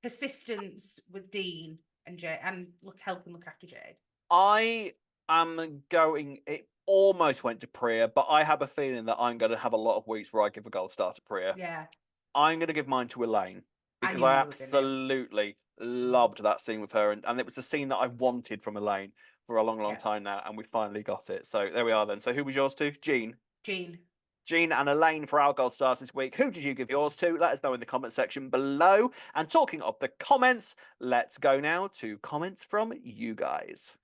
persistence with Dean and Jade, and helping look after Jade. I am going. It almost went to Priya, but I have a feeling that I'm going to have a lot of weeks where I give a gold star to Priya. Yeah. I'm going to give mine to Elaine because I absolutely loved that scene with her, and it was the scene that I wanted from Elaine for a long time now, and we finally got it. So there we are then. So who was yours to? Jean and Elaine for our gold stars this week. Who did you give yours to? Let us know in the comment section below. And talking of the comments, let's go now to comments from you guys.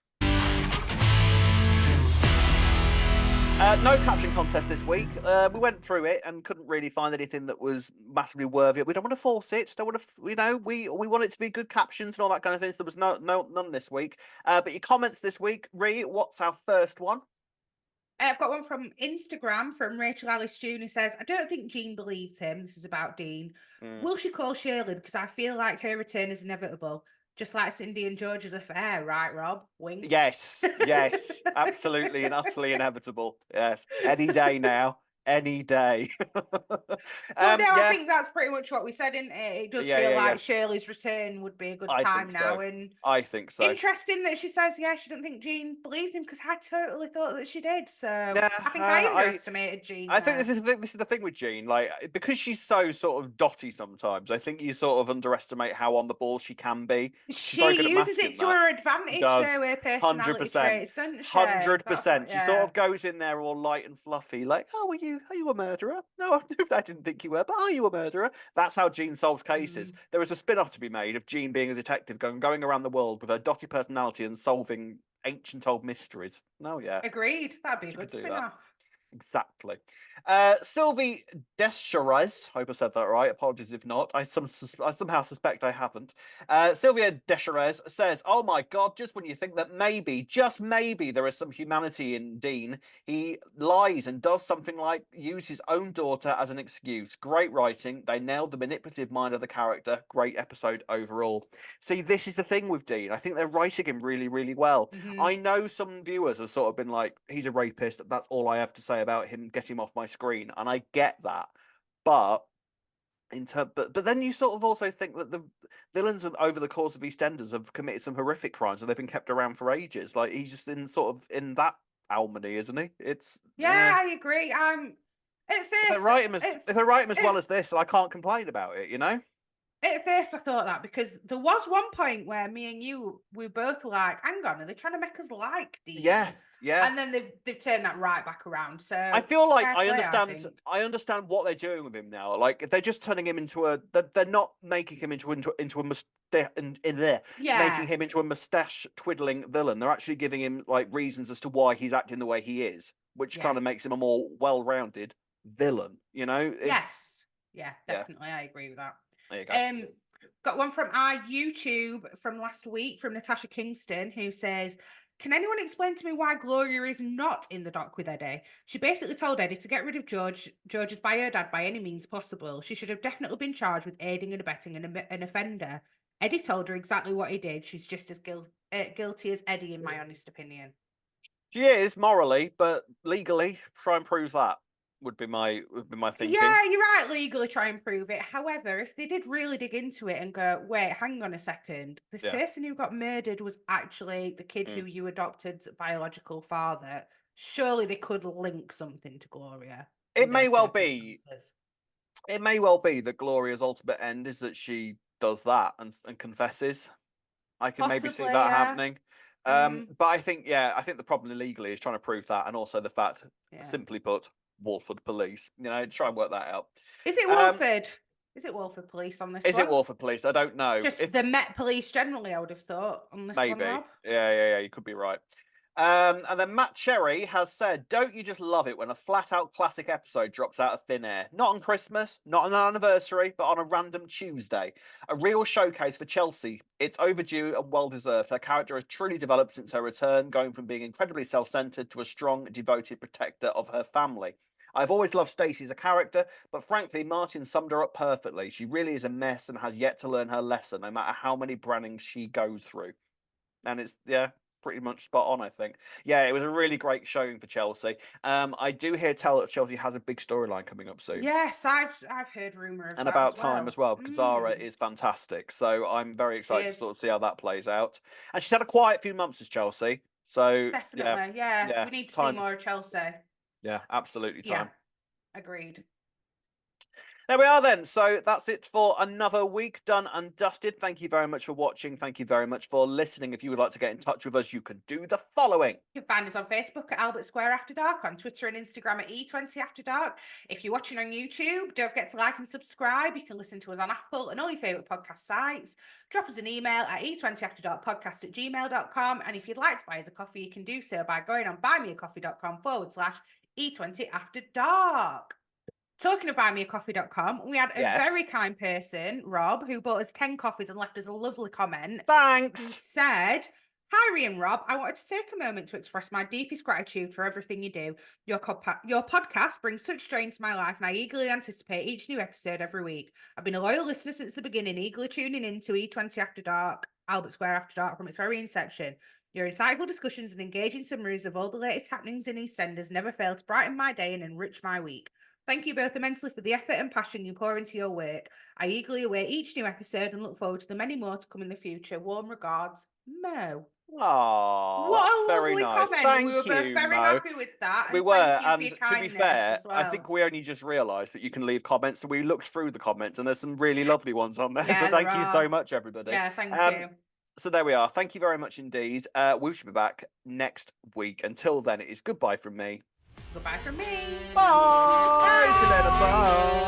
No caption contest this week. We went through it and couldn't really find anything that was massively worthy. We don't want to force it. Don't want to, we want it to be good captions and all that kind of thing. So there was none this week. But your comments this week, Ree, what's our first one? I've got one from Instagram from Rachel Alice June, who says, I don't think Jean believes him. This is about Dean. Will she call Shirley? Because I feel like her return is inevitable. Just like Cindy and George's affair, right, Rob? Wink. Yes, absolutely and utterly inevitable. Yes, any day now, any day. I think that's pretty much what we said, isn't it? It does feel like Shirley's return would be a good time now. And I think so. Interesting that she says, she don't think Jean believes him, because I totally thought that she did. So yeah, I think I underestimated Jean. I think this is the thing with Jean, like, because she's so sort of dotty sometimes. I think you sort of underestimate how on the ball she can be. She uses it to her advantage, though, her personality traits, doesn't she? 100%. She sort of goes in there all light and fluffy, like, oh, are you a murderer? No, I didn't think you were, but are you a murderer? That's how Jean solves cases. There is a spin-off to be made of Jean being a detective, going around the world with her dotty personality and solving ancient old mysteries. Oh, yeah. Agreed. That'd be a good spin-off. Exactly. Sylvie Descharez, hope I said that right. Apologies if not. I somehow suspect I haven't. Sylvia Descharez says, oh my God, just when you think that maybe, just maybe, there is some humanity in Dean, he lies and does something like use his own daughter as an excuse. Great writing. They nailed the manipulative mind of the character. Great episode overall. See, this is the thing with Dean. I think they're writing him really, really well. I know some viewers have sort of been like, he's a rapist. That's all I have to say about him. Get him off my screen. And I get that. But but then you sort of also think that the villains over the course of EastEnders have committed some horrific crimes and they've been kept around for ages. Like, he's just in that almany, isn't he? I agree. At first, if they write him as well as this, I can't complain about it, you know? At first, I thought that, because there was one point where me and you, we both were like, hang on, are they trying to make us like Dean? Yeah. And then they've turned that right back around. So I feel like I understand what they're doing with him now. Like, they're just turning him into they're not making him into a making him into a mustache twiddling villain. They're actually giving him like reasons as to why he's acting the way he is, which kind of makes him a more well-rounded villain, you know? Yes. Yeah, definitely. I agree with that. There you go. Got one from our YouTube from last week from Natasha Kingston, who says, can anyone explain to me why Gloria is not in the dock with Eddie? She basically told Eddie to get rid of George. George is by her dad by any means possible. She should have definitely been charged with aiding and abetting an offender. Eddie told her exactly what he did. She's just as guilty as Eddie, in my honest opinion. She is morally, but legally, try and prove that. Would be my thinking. Yeah, you're right. Legally try and prove it. However, if they did really dig into it and go, wait, hang on a second, the person who got murdered was actually the kid who you adopted biological father, surely they could link something to Gloria. It may well be. It may well be that Gloria's ultimate end is that she does that and confesses. I can maybe see that happening. But I think the problem illegally is trying to prove that, and also the fact, simply put, Walford Police. You know, try and work that out. Is it Walford? Is it Walford Police on this one? Is it Walford Police? I don't know. Just the Met Police generally, I would have thought, on this one, Rob. Yeah, you could be right. And then Matt Cherry has said, don't you just love it when a flat-out classic episode drops out of thin air? Not on Christmas, not on an anniversary, but on a random Tuesday. A real showcase for Chelsea. It's overdue and well-deserved. Her character has truly developed since her return, going from being incredibly self-centered to a strong, devoted protector of her family. I've always loved Stacey as a character, but frankly, Martin summed her up perfectly. She really is a mess and has yet to learn her lesson, no matter how many brandings she goes through. And it's, pretty much spot on, I think. Yeah, it was a really great showing for Chelsea. I do hear tell that Chelsea has a big storyline coming up soon. Yes, I've heard rumours. And about time as well, because Zara is fantastic. So I'm very excited to sort of see how that plays out. And she's had a quiet few months as Chelsea. So definitely, yeah. We need to see more of Chelsea. Yeah, absolutely time. Yeah, agreed. There we are then. So that's it for another week done and dusted. Thank you very much for watching. Thank you very much for listening. If you would like to get in touch with us, you can do the following. You can find us on Facebook at Albert Square After Dark, on Twitter and Instagram at E20 After Dark. If you're watching on YouTube, don't forget to like and subscribe. You can listen to us on Apple and all your favourite podcast sites. Drop us an email at e20afterdarkpodcast@gmail.com. And if you'd like to buy us a coffee, you can do so by going on buymeacoffee.com/E20 E20 After Dark. Talking of buymeacoffee.com, we had a very kind person, Rob, who bought us 10 coffees and left us a lovely comment. Thanks. He said, "Hi, Rhi and Rob. I wanted to take a moment to express my deepest gratitude for everything you do. Your podcast brings such joy into my life, and I eagerly anticipate each new episode every week. I've been a loyal listener since the beginning, eagerly tuning in to E20 After Dark, Albert Square After Dark from its very inception. Your insightful discussions and engaging summaries of all the latest happenings in EastEnders never fail to brighten my day and enrich my week. Thank you both immensely for the effort and passion you pour into your work. I eagerly await each new episode and look forward to the many more to come in the future. Warm regards, Mo." Oh, what that's a very lovely nice. comment. Thank we were both you, very Mo. happy with that. We And were, thank you and for your to be kindness fair, as well. I think we only just realised that you can leave comments, so we looked through the comments, and there's some really lovely ones on there. Yeah, so thank there you so are. much, everybody. Yeah, thank you. So there we are. Thank you very much indeed. We should be back next week. Until then, it is goodbye from me. Goodbye from me. Bye. See you later. Bye.